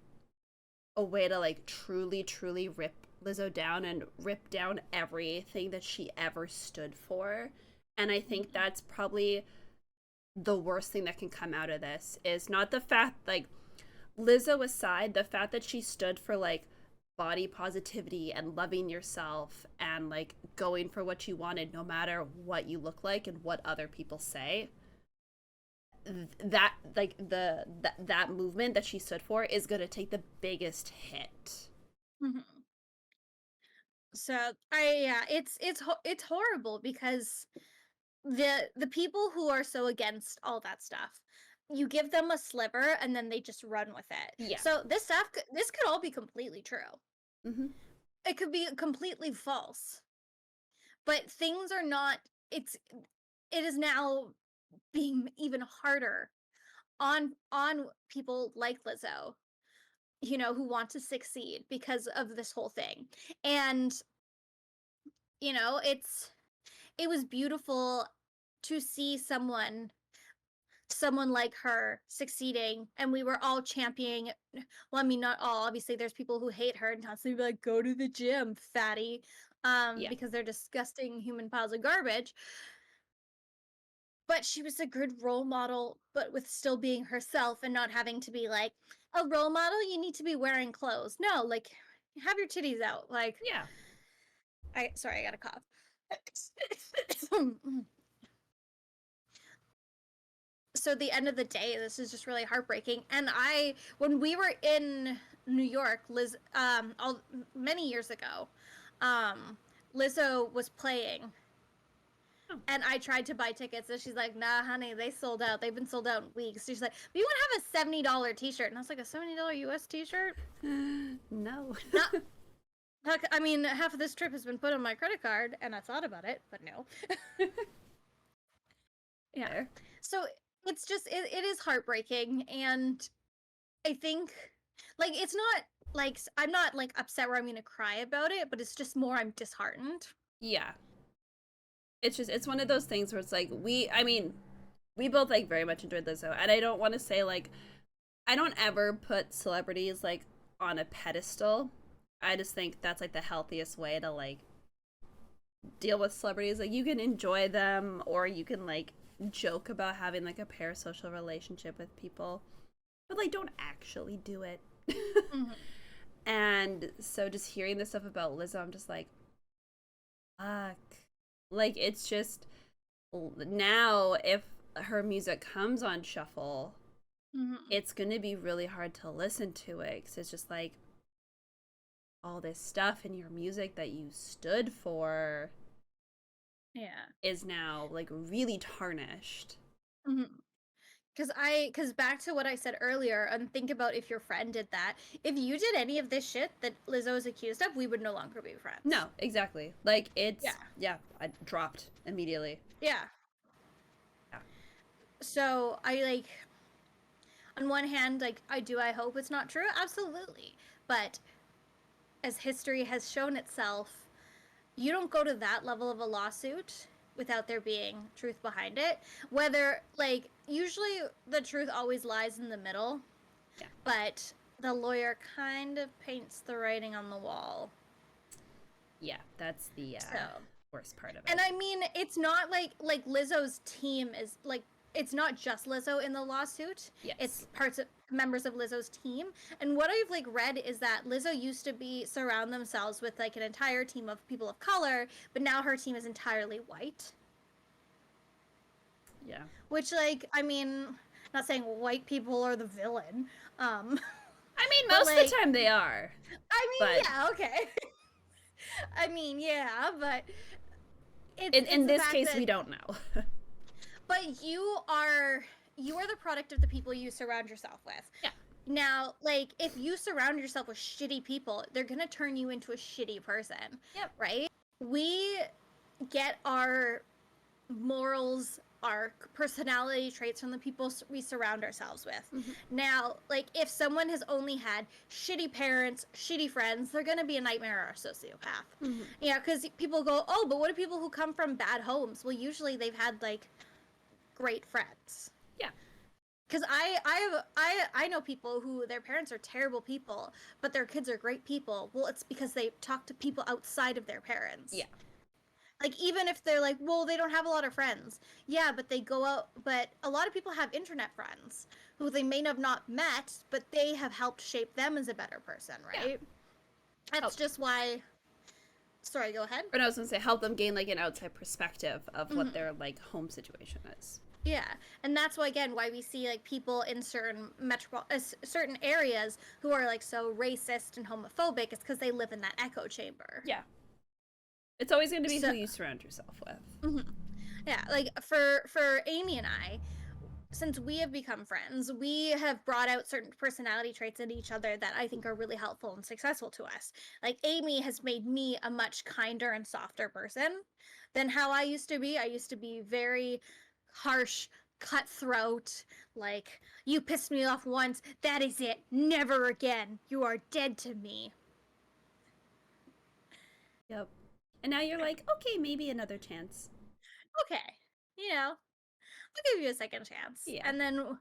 a way to like truly rip Lizzo down and rip down everything that she ever stood for. And I think Mhm. that's probably the worst thing that can come out of this, is not the fact, like, Lizzo aside, the fact that she stood for like body positivity and loving yourself and like going for what you wanted no matter what you look like and what other people say. That like that movement that she stood for is going to take the biggest hit. Mhm. So, yeah, it's horrible because the people who are so against all that stuff, you give them a sliver and then they just run with it. Yeah. So this could all be completely true. Mm-hmm. It could be completely false. But things are not it is now being even harder on people like Lizzo, who want to succeed because of this whole thing. And it was beautiful to see someone like her succeeding, and we were all championing. Well, I mean, not all, obviously there's people who hate her and constantly be like, go to the gym, fatty, Yeah. because they're disgusting human piles of garbage. But she was a good role model, but with still being herself and not having to be like, a role model, you need to be wearing clothes. No, like have your titties out. Like Yeah. I sorry, I got a cough. So at the end of the day, this is just really heartbreaking. And when we were in New York, many years ago, um, Lizzo was playing, Oh. and I tried to buy tickets, and she's like, "Nah, honey, they sold out. They've been sold out in weeks." She's like, "But you want to have a $70 T-shirt?" And I was like, "A $70 US T-shirt? No. Not." I mean, half of this trip has been put on my credit card, and I thought about it, but no. Yeah. There. So it's just it is heartbreaking, and I think like it's not like I'm not like upset where I'm gonna cry about it, but it's just more I'm disheartened. Yeah. It's one of those things where it's like I mean, we both like very much enjoyed Lizzo, and I don't want to say like I don't ever put celebrities like on a pedestal. I just think that's like the healthiest way to like deal with celebrities. Like you can enjoy them or you can like joke about having like a parasocial relationship with people, but like don't actually do it. Mm-hmm. And so just hearing this stuff about Lizzo, I'm just like, fuck. Like it's just now if her music comes on shuffle, Mm-hmm. it's gonna be really hard to listen to it because it's just like all this stuff in your music that you stood for Yeah. is now like really tarnished. Mm-hmm. Because back to what I said earlier, and think about if your friend did that. If you did any of this shit that Lizzo is accused of, we would no longer be friends. No, exactly. Like Yeah. it's yeah, I dropped immediately. Yeah. Yeah. So I like, on one hand, like I hope it's not true, absolutely. But as history has shown itself, you don't go to that level of a lawsuit without there being truth behind it. Whether, like, usually the truth always lies in the middle, Yeah. but the lawyer kind of paints the writing on the wall. Yeah, that's the So, worst part of it. and I mean, it's not like Lizzo's team is like it's not just Lizzo in the lawsuit. Yes. It's parts of members of Lizzo's team. And what I've like read is that Lizzo used to be surround themselves with like an entire team of people of color, but now her team is entirely white. Yeah. Which like I mean, not saying white people are the villain. I mean, but, most of like, the time they are. I mean, But yeah, okay. I mean, yeah, but in the this fact case, that we don't know. but you are the product of the people you surround yourself with. Yeah. Now, like if you surround yourself with shitty people, they're going to turn you into a shitty person. Yep. Right? We get our morals, our personality traits from the people we surround ourselves with. Mm-hmm. Now, like if someone has only had shitty parents, shitty friends, they're going to be a nightmare or a sociopath. Mm-hmm. Yeah, because people go, oh, but what do people who come from bad homes? Well, usually they've had like great friends. Yeah. Because I know people who their parents are terrible people, but their kids are great people. Well, it's because they talk to people outside of their parents. Yeah. Like even if they're like, well, they don't have a lot of friends. Yeah, but they go out. But a lot of people have internet friends who they may have not met, but they have helped shape them as a better person, right? Yeah. That's just why. Sorry, go ahead. Or no, I was gonna say help them gain like an outside perspective of what their like home situation is. Yeah, and that's why again why we see like people in certain areas who are like so racist and homophobic. It's because they live in that echo chamber. Yeah, it's always going to be who you surround yourself with. Mm-hmm. Yeah, like for Amy and I, since we have become friends, we have brought out certain personality traits in each other that I think are really helpful and successful to us. Like Amy has made me a much kinder and softer person than how I used to be. I used to be very harsh, cutthroat, like, you pissed me off once, that is it, never again, you are dead to me. Yep. And now you're like, okay, maybe another chance. Okay, I'll give you a second chance. Yeah. And then,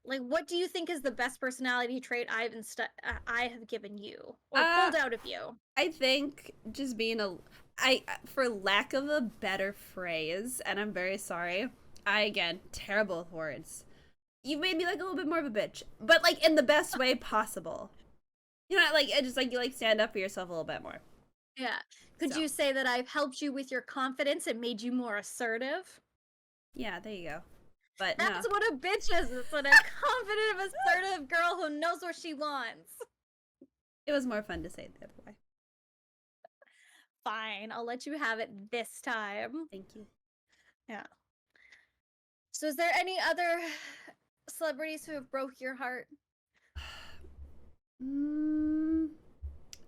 like, what do you think is the best personality trait I have given you or pulled out of you? I think just being for lack of a better phrase, and I'm very sorry, again, terrible with words. You made me like a little bit more of a bitch, but like in the best way possible. You know, like it just like you like stand up for yourself a little bit more. Yeah. Could So you say that I've helped you with your confidence and made you more assertive? yeah, there you go. But no, That's what a bitch is. It's what a confident, assertive girl who knows what she wants. it was more fun to say it the other way. Fine, I'll let you have it this time. Thank you. Yeah. So, is there any other celebrities who have broke your heart? Mm,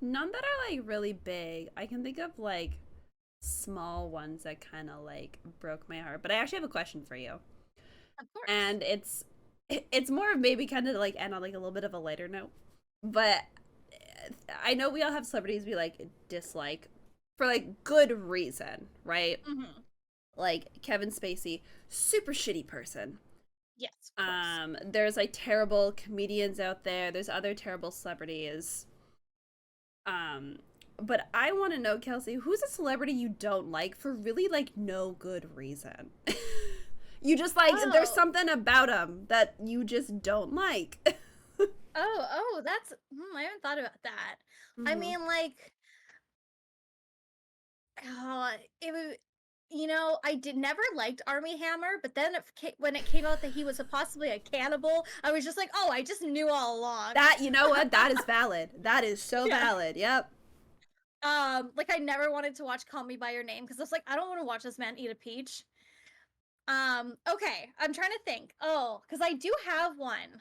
none that are like really big. I can think of like small ones that kind of like broke my heart. But I actually have a question for you, Of course. and it's more of maybe kind of like end on like a little bit of a lighter note. But I know we all have celebrities we like dislike for like good reason, right? Mm-hmm. Like Kevin Spacey, super shitty person. Yes, of course. There's like terrible comedians out there. There's other terrible celebrities. Um, but I want to know, Kelsey, who's a celebrity you don't like for really like no good reason? You just like there's Oh, something about them that you just don't like. that's. I haven't thought about that. I Hmm. mean, like, uh, it was. I did never liked Army Hammer, but then when it came out that he was possibly a cannibal, I was just like, oh, I just knew all along. That you know what? That is valid. That is so Yeah. valid. Yep. Like I never wanted to watch Call Me by Your Name because I was like, I don't want to watch this man eat a peach. Okay, I'm trying to think. Oh, because I do have one.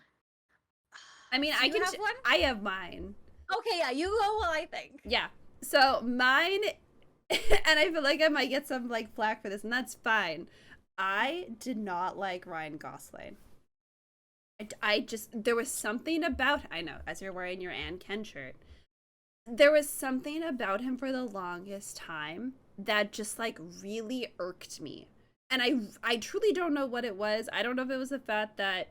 I mean, Do you have one? I have mine. Okay, yeah, you go while I think. Yeah. So mine, and I feel like I might get some like flack for this, and that's fine. I did not like Ryan Gosling. I just there was something about I know as you're wearing your Anne Ken shirt, there was something about him for the longest time that just like really irked me, and I truly don't know what it was. I don't know if it was the fact that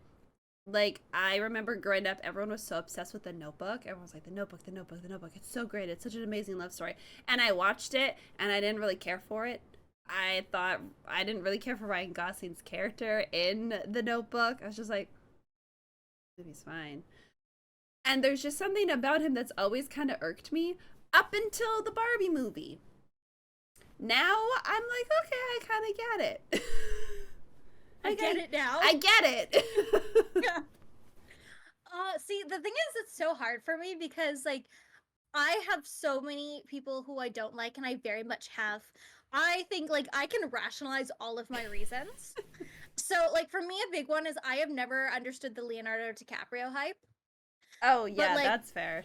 like I remember growing up, everyone was so obsessed with The Notebook. Everyone was like, The Notebook, The Notebook, The Notebook. It's so great. It's such an amazing love story. And I watched it, and I didn't really care for it. I thought I didn't really care for Ryan Gosling's character in The Notebook. I was just like, movie's fine. And there's just something about him that's always kind of irked me up until the Barbie movie. Now I'm like, okay, I kind of get it. I get it now. I get it. Yeah. See, the thing is, it's so hard for me because like I have so many people who I don't like, and I very much have. I think like I can rationalize all of my reasons. So, like for me, a big one is I have never understood the Leonardo DiCaprio hype. Oh But yeah, that's fair.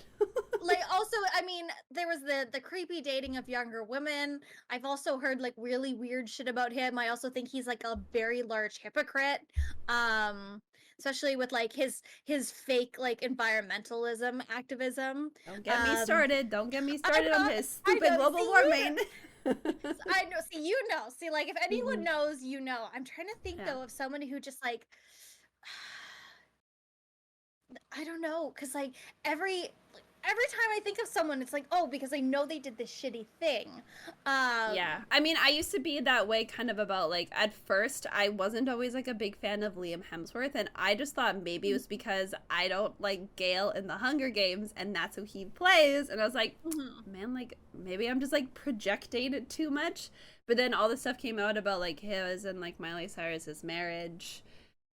like also, I mean, there was the creepy dating of younger women. I've also heard like really weird shit about him. I also think he's like a very large hypocrite. Um Especially with like his fake like environmentalism activism. Don't get me Um started. Don't get me I started on know, his I stupid know. global warming. I know. See, you know. See, like if anyone Mhm. knows, you know. I'm trying to think Yeah. though of someone who just like I don't know, cause like every time I think of someone, it's like, oh, because I know they did this shitty thing. Yeah. Um, I mean, I used to be that way kind of about like at first I wasn't always like a big fan of Liam Hemsworth, and I just thought maybe it was because I don't like Gale in the Hunger Games and that's who he plays, and I was like, mhm. man, like maybe I'm just like projecting it too much. But then all this stuff came out about like his and like Miley Cyrus's marriage,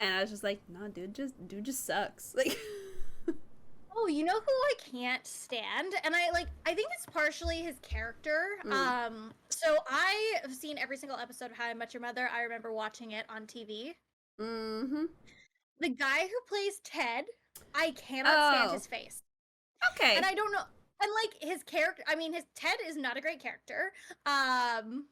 and I was just like, no, dude just sucks. Like Oh, you know who I can't stand, and I think it's partially his character. mm. So I have seen every single episode of How I Met Your Mother. I remember watching it on TV. Mm-hmm. The guy who plays Ted, I cannot stand Oh, his face. And okay. I don't know, and like his character, I mean his Ted is not a great character. Um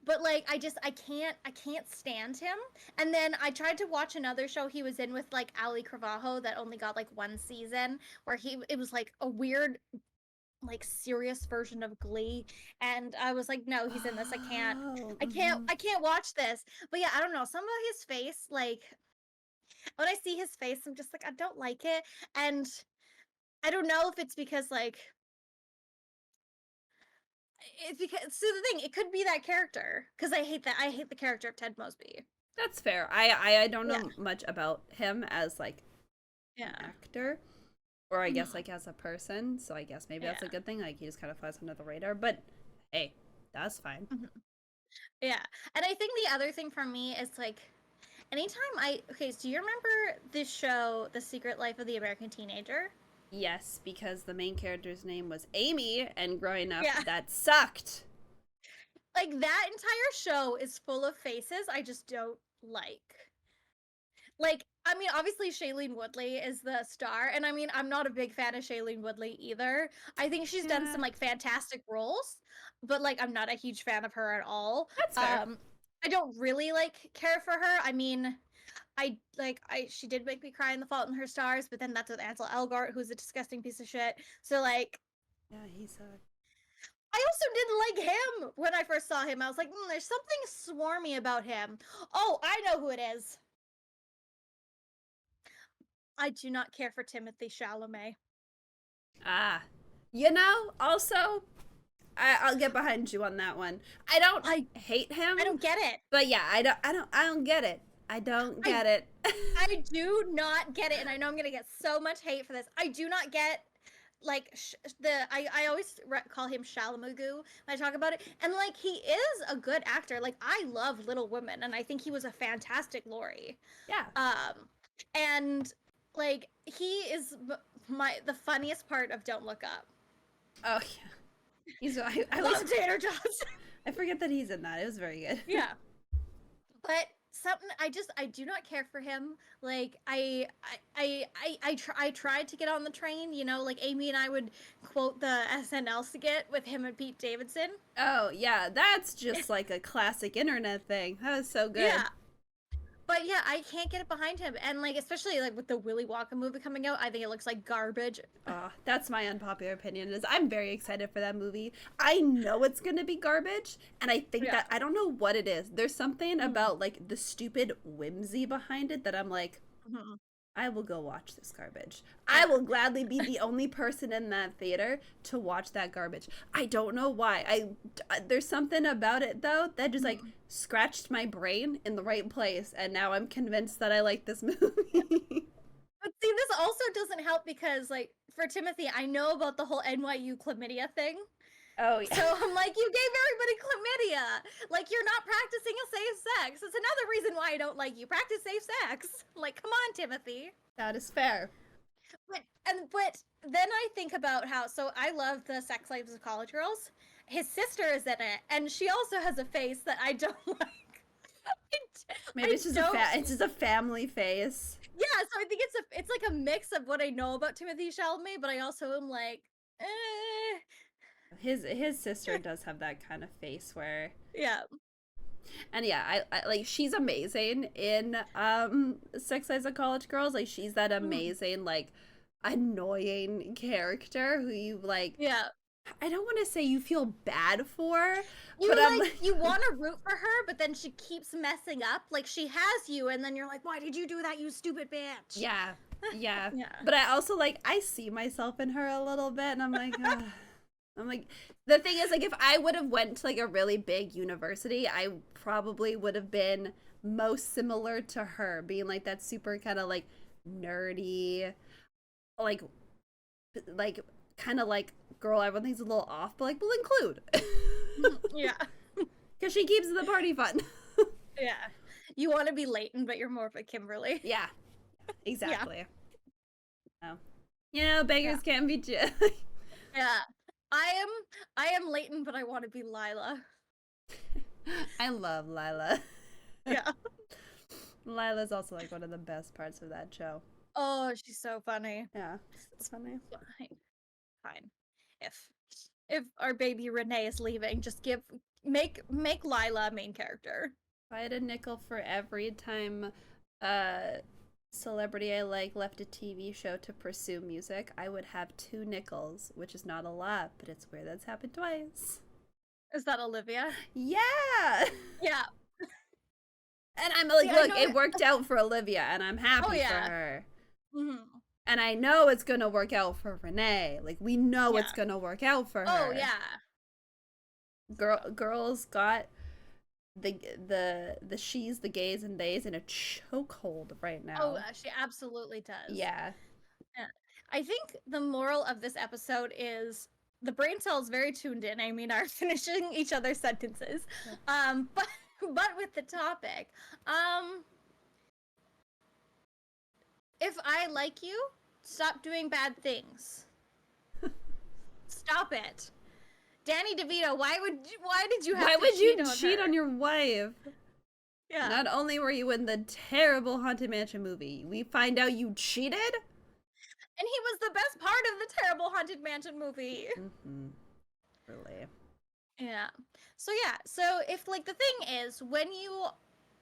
but like I can't stand him. And then I tried to watch another show he was in with like Ali Cravajo that only got like one season, where it was like a weird like serious version of Glee, and I was like, no, he's in this. I can't Oh, I can't mhm. I can't watch this. But yeah, I don't know, some of his face, like when I see his face, I'm just like, I don't like it. And I don't know if it's because like it's because so the thing, it could be that character, because I hate the character of Ted Mosby. That's fair. I don't Yeah. know much about him as like an Yeah. actor, or I guess Mhm. like as a person. So I guess maybe that's a Yeah. good thing. Like he just kind of flies under the radar. But hey, that's fine. Mhm. Yeah. And I think the other thing for me is like anytime okay, so do you remember this show, The Secret Life of the American Teenager? Yes, because the main character's name was Amy, and growing up, Yeah. that sucked. Like that entire show is full of faces I just don't like. Like, I mean, obviously Shailene Woodley is the star, and I mean, I'm not a big fan of Shailene Woodley either. I think she's done Yeah, some like fantastic roles, but like I'm not a huge fan of her at all. that's fair. I don't really like care for her. I mean, I she did make me cry in The Fault in Her Stars, but then that's with Ansel Elgort, who's a disgusting piece of shit. So like, Yeah, he sucked. I also didn't like him when I first saw him. I was like, there's something swarmy about him. Oh, I know who it is. I do not care for Timothy Chalamet. Ah, also, I'll get behind you on that one. I don't I hate him, I don't get it. but yeah, I don't get it. I don't I get it. I do not get it, and I know I'm gonna get so much hate for this. I do not get like I always call him Shalamagoo when I talk about it, and like he is a good actor. Like I love Little Women, and I think he was a fantastic Laurie. Yeah. And like he is the funniest part of Don't Look Up. Oh yeah. I always Love Tater Tots. I forget that he's in that. It was very good. Yeah. But something I do not care for him. Like I tried to get on the train, you know, like Amy and I would quote the SNL skit with him and Pete Davidson. Oh yeah, that's just like a classic internet thing. That was so good. Yeah. But yeah, I can't get it behind him. And like especially like with the Willy Wonka movie coming out, I think it looks like garbage. That's my unpopular opinion. Is I'm very excited for that movie. I know it's gonna be garbage, and I think Yeah. that I don't know what it is. There's something Mm-hmm. about like the stupid whimsy behind it that I'm like, Mm-hmm. I will go watch this garbage. I Yeah. will gladly be the only person in that theater to watch that garbage. I don't know why. There's something about it though that just like Mm-hmm. scratched my brain in the right place, and now I'm convinced that I like this movie. But see, this also doesn't help because, like, for Timothy, I know about the whole NYU chlamydia thing. Oh yeah, So I'm like, you gave everybody chlamydia. Like, you're not practicing a safe sex. It's another reason why I don't like you. Practice safe sex. Like, come on, Timothy. that is fair. But then I think about how I love the Sex Lives of College Girls. His sister is in it, and she also has a face that I don't like. Maybe I don't. it's just a family face. Yeah, so I think it's like a mix of what I know about Timothy Chalamet, but I also am like, His sister does have that kind of face where, yeah. and yeah, I like she's amazing in Sex Lives of College Girls. Like she's that Mhm. amazing like annoying character who you like. Yeah. I don't want to say you feel bad for, You but I'm like like, you want to root for her, but then she keeps messing up. Like she has you, and then you're like, why did you do that, you stupid bitch? yeah, yeah. Yeah. But I also like I see myself in her a little bit, and I'm like, ugh. I'm like, the thing is, like, if I would have went to like a really big university, I probably would have been most similar to her, being like that super kind of like nerdy, like, like kind of like girl everyone thinks a little off, but like we'll include Yeah. because she keeps the party fun. Yeah. You want to be Leighton, but you're more of a Kimberly. Yeah, Yeah. exactly. Oh, beggars Yeah. can't be just. Yeah. I am Leighton, but I want to be Lila. I love Lila. Yeah. Lila's also like one of the best parts of that show. Oh, she's so funny. Yeah, it's funny. Fine. Fine. If if our baby Renee is leaving, just make Lila a main character. If I had a nickel for every time a celebrity I like left a TV show to pursue music, I would have 2 nickels, which is not a lot, but it's weird that's happened twice. Is that Olivia? Yeah! Yeah. And I'm like, See, I look, know it worked out for Olivia, and I'm Oh happy for yeah. her. Hmm. And I know it's gonna work out for Renee. Like, we know Yeah. it's gonna work out for Oh her. yeah. Girls got the she's, the gays, and theys in a chokehold right Oh, now. she absolutely does. Yeah. Yeah. I think the moral of this episode is the brain cells very tuned in. I mean, are finishing each other's sentences. Yeah. But with the topic, if I like you, stop doing bad things. Stop it. Danny DeVito, why did you have Why to would you cheat on cheat her? on your wife? Yeah. Not only were you in the terrible Haunted Mansion movie, we find out you cheated? And he was the best part of the terrible Haunted Mansion movie. Mm-hmm. Really. Yeah. So yeah, so if like the thing is when you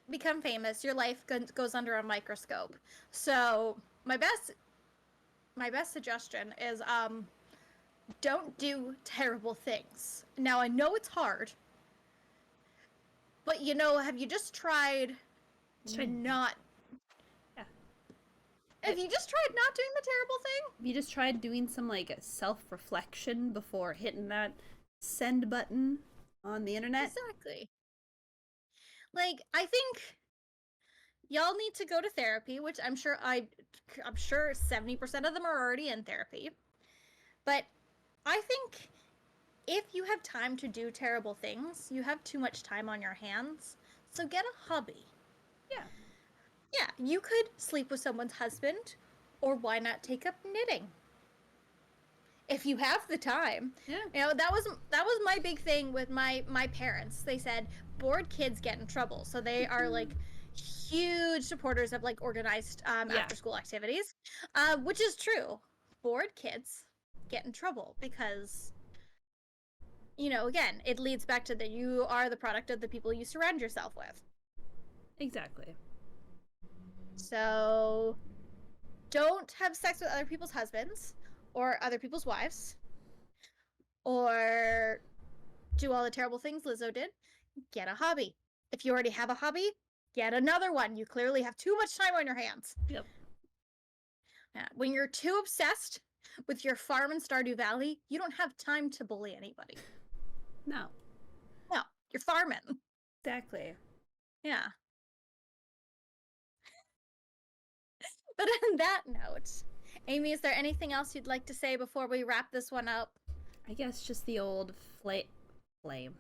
become famous, your life goes under a microscope. So my best suggestion is don't do terrible things. Now I know it's hard, but have you just tried not Yeah. have you just tried not doing the terrible thing? You just tried doing some like self-reflection before hitting that send button on the internet? Exactly. Like I think y'all need to go to therapy, which I'm sure 70% of them are already in therapy. But I think if you have time to do terrible things, you have too much time on your hands. So get a hobby. Yeah. Yeah, you could sleep with someone's husband, or why not take up knitting? If you have the time. Yeah. That was my big thing with my parents. They said bored kids get in trouble. So they are like huge supporters of like organized after school activities, which is true. Bored kids get in trouble because again, it leads back to that you are the product of the people you surround yourself with. Exactly. So don't have sex with other people's husbands or other people's wives, or do all the terrible things Lizzo did. Get a hobby. If you already have a hobby, get another one. You clearly have too much time on your hands. Yep. When you're too obsessed with your farm in Stardew Valley, you don't have time to bully anybody. No. No, you're farming. Exactly. Yeah. But on that note, Amy, is there anything else you'd like to say before we wrap this one up? I guess just the old flame.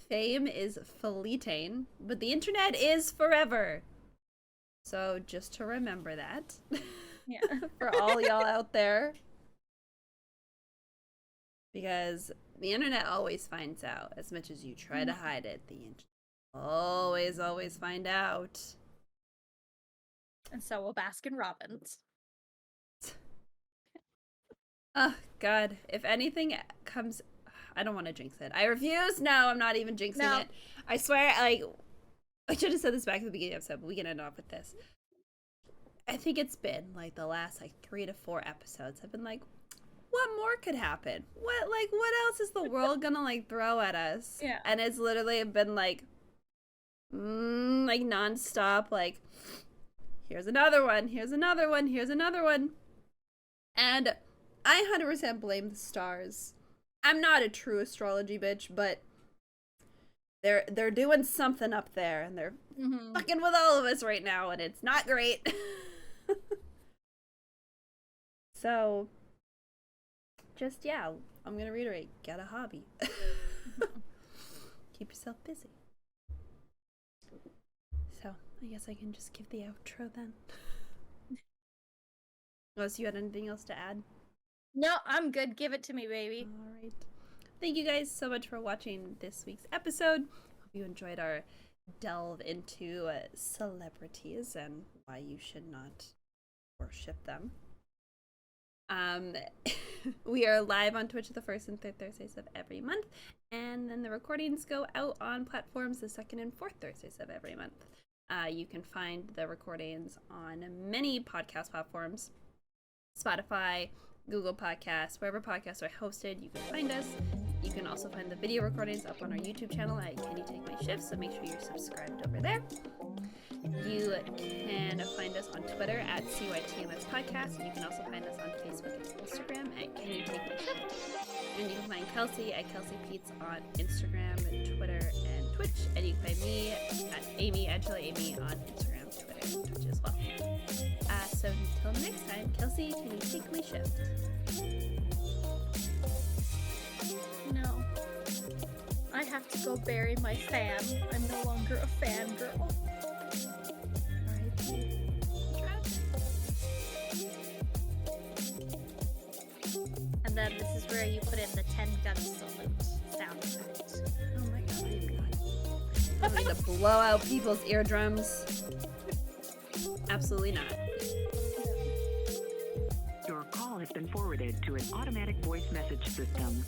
Fame is fleeting, but the internet is forever. So just to remember that. Yeah. For all y'all out there. Because the internet always finds out. As much as you try to hide it, the internet always find out. And so will Baskin Robbins. Oh, God. If anything comes... I don't want to jinx it. I refuse. No, I'm not even jinxing it. I swear, like... I should have said this back at the beginning of the episode, but we can end off with this. I think it's been, like, the last, 3 to 4 episodes. I've been like, what more could happen? What else is the world gonna, throw at us? Yeah. And it's literally been, nonstop, here's another one, here's another one, here's another one. And I 100% blame the stars. I'm not a true astrology bitch, but they're doing something up there, and they're fucking with all of us right now, and it's not great. So, just, I'm gonna reiterate, get a hobby. Keep yourself busy. So, I guess I can just give the outro then. Unless you had anything else to add? No, I'm good. Give it to me, baby. All right. Thank you guys so much for watching this week's episode. Hope you enjoyed our delve into celebrities and why you should not worship them. We are live on Twitch the first and third Thursdays of every month, and then the recordings go out on platforms the second and fourth Thursdays of every month. You can find the recordings on many podcast platforms: Spotify, Google Podcasts, wherever podcasts are hosted, you can find us. You can also find the video recordings up on our YouTube channel at Can You Take My Shift, so make sure you're subscribed over there. You can find us on Twitter at CYTMS Podcast, and you can also find us on Facebook and Instagram at Can You Take My Shift. And you can find Kelsey at Kelsey Peets on Instagram, Twitter, and Twitch, and you can find me at Amy, Angela Amy on Instagram, Twitter, and Twitch as well. So until next time, Kelsey, can you take my shift? No. I have to go bury my fan. I'm no longer a fangirl. And then this is where you put in the 10 gun salute sound effect. Oh my god, I am not. I'm going to blow out people's eardrums. Absolutely not. Your call has been forwarded to an automatic voice message system.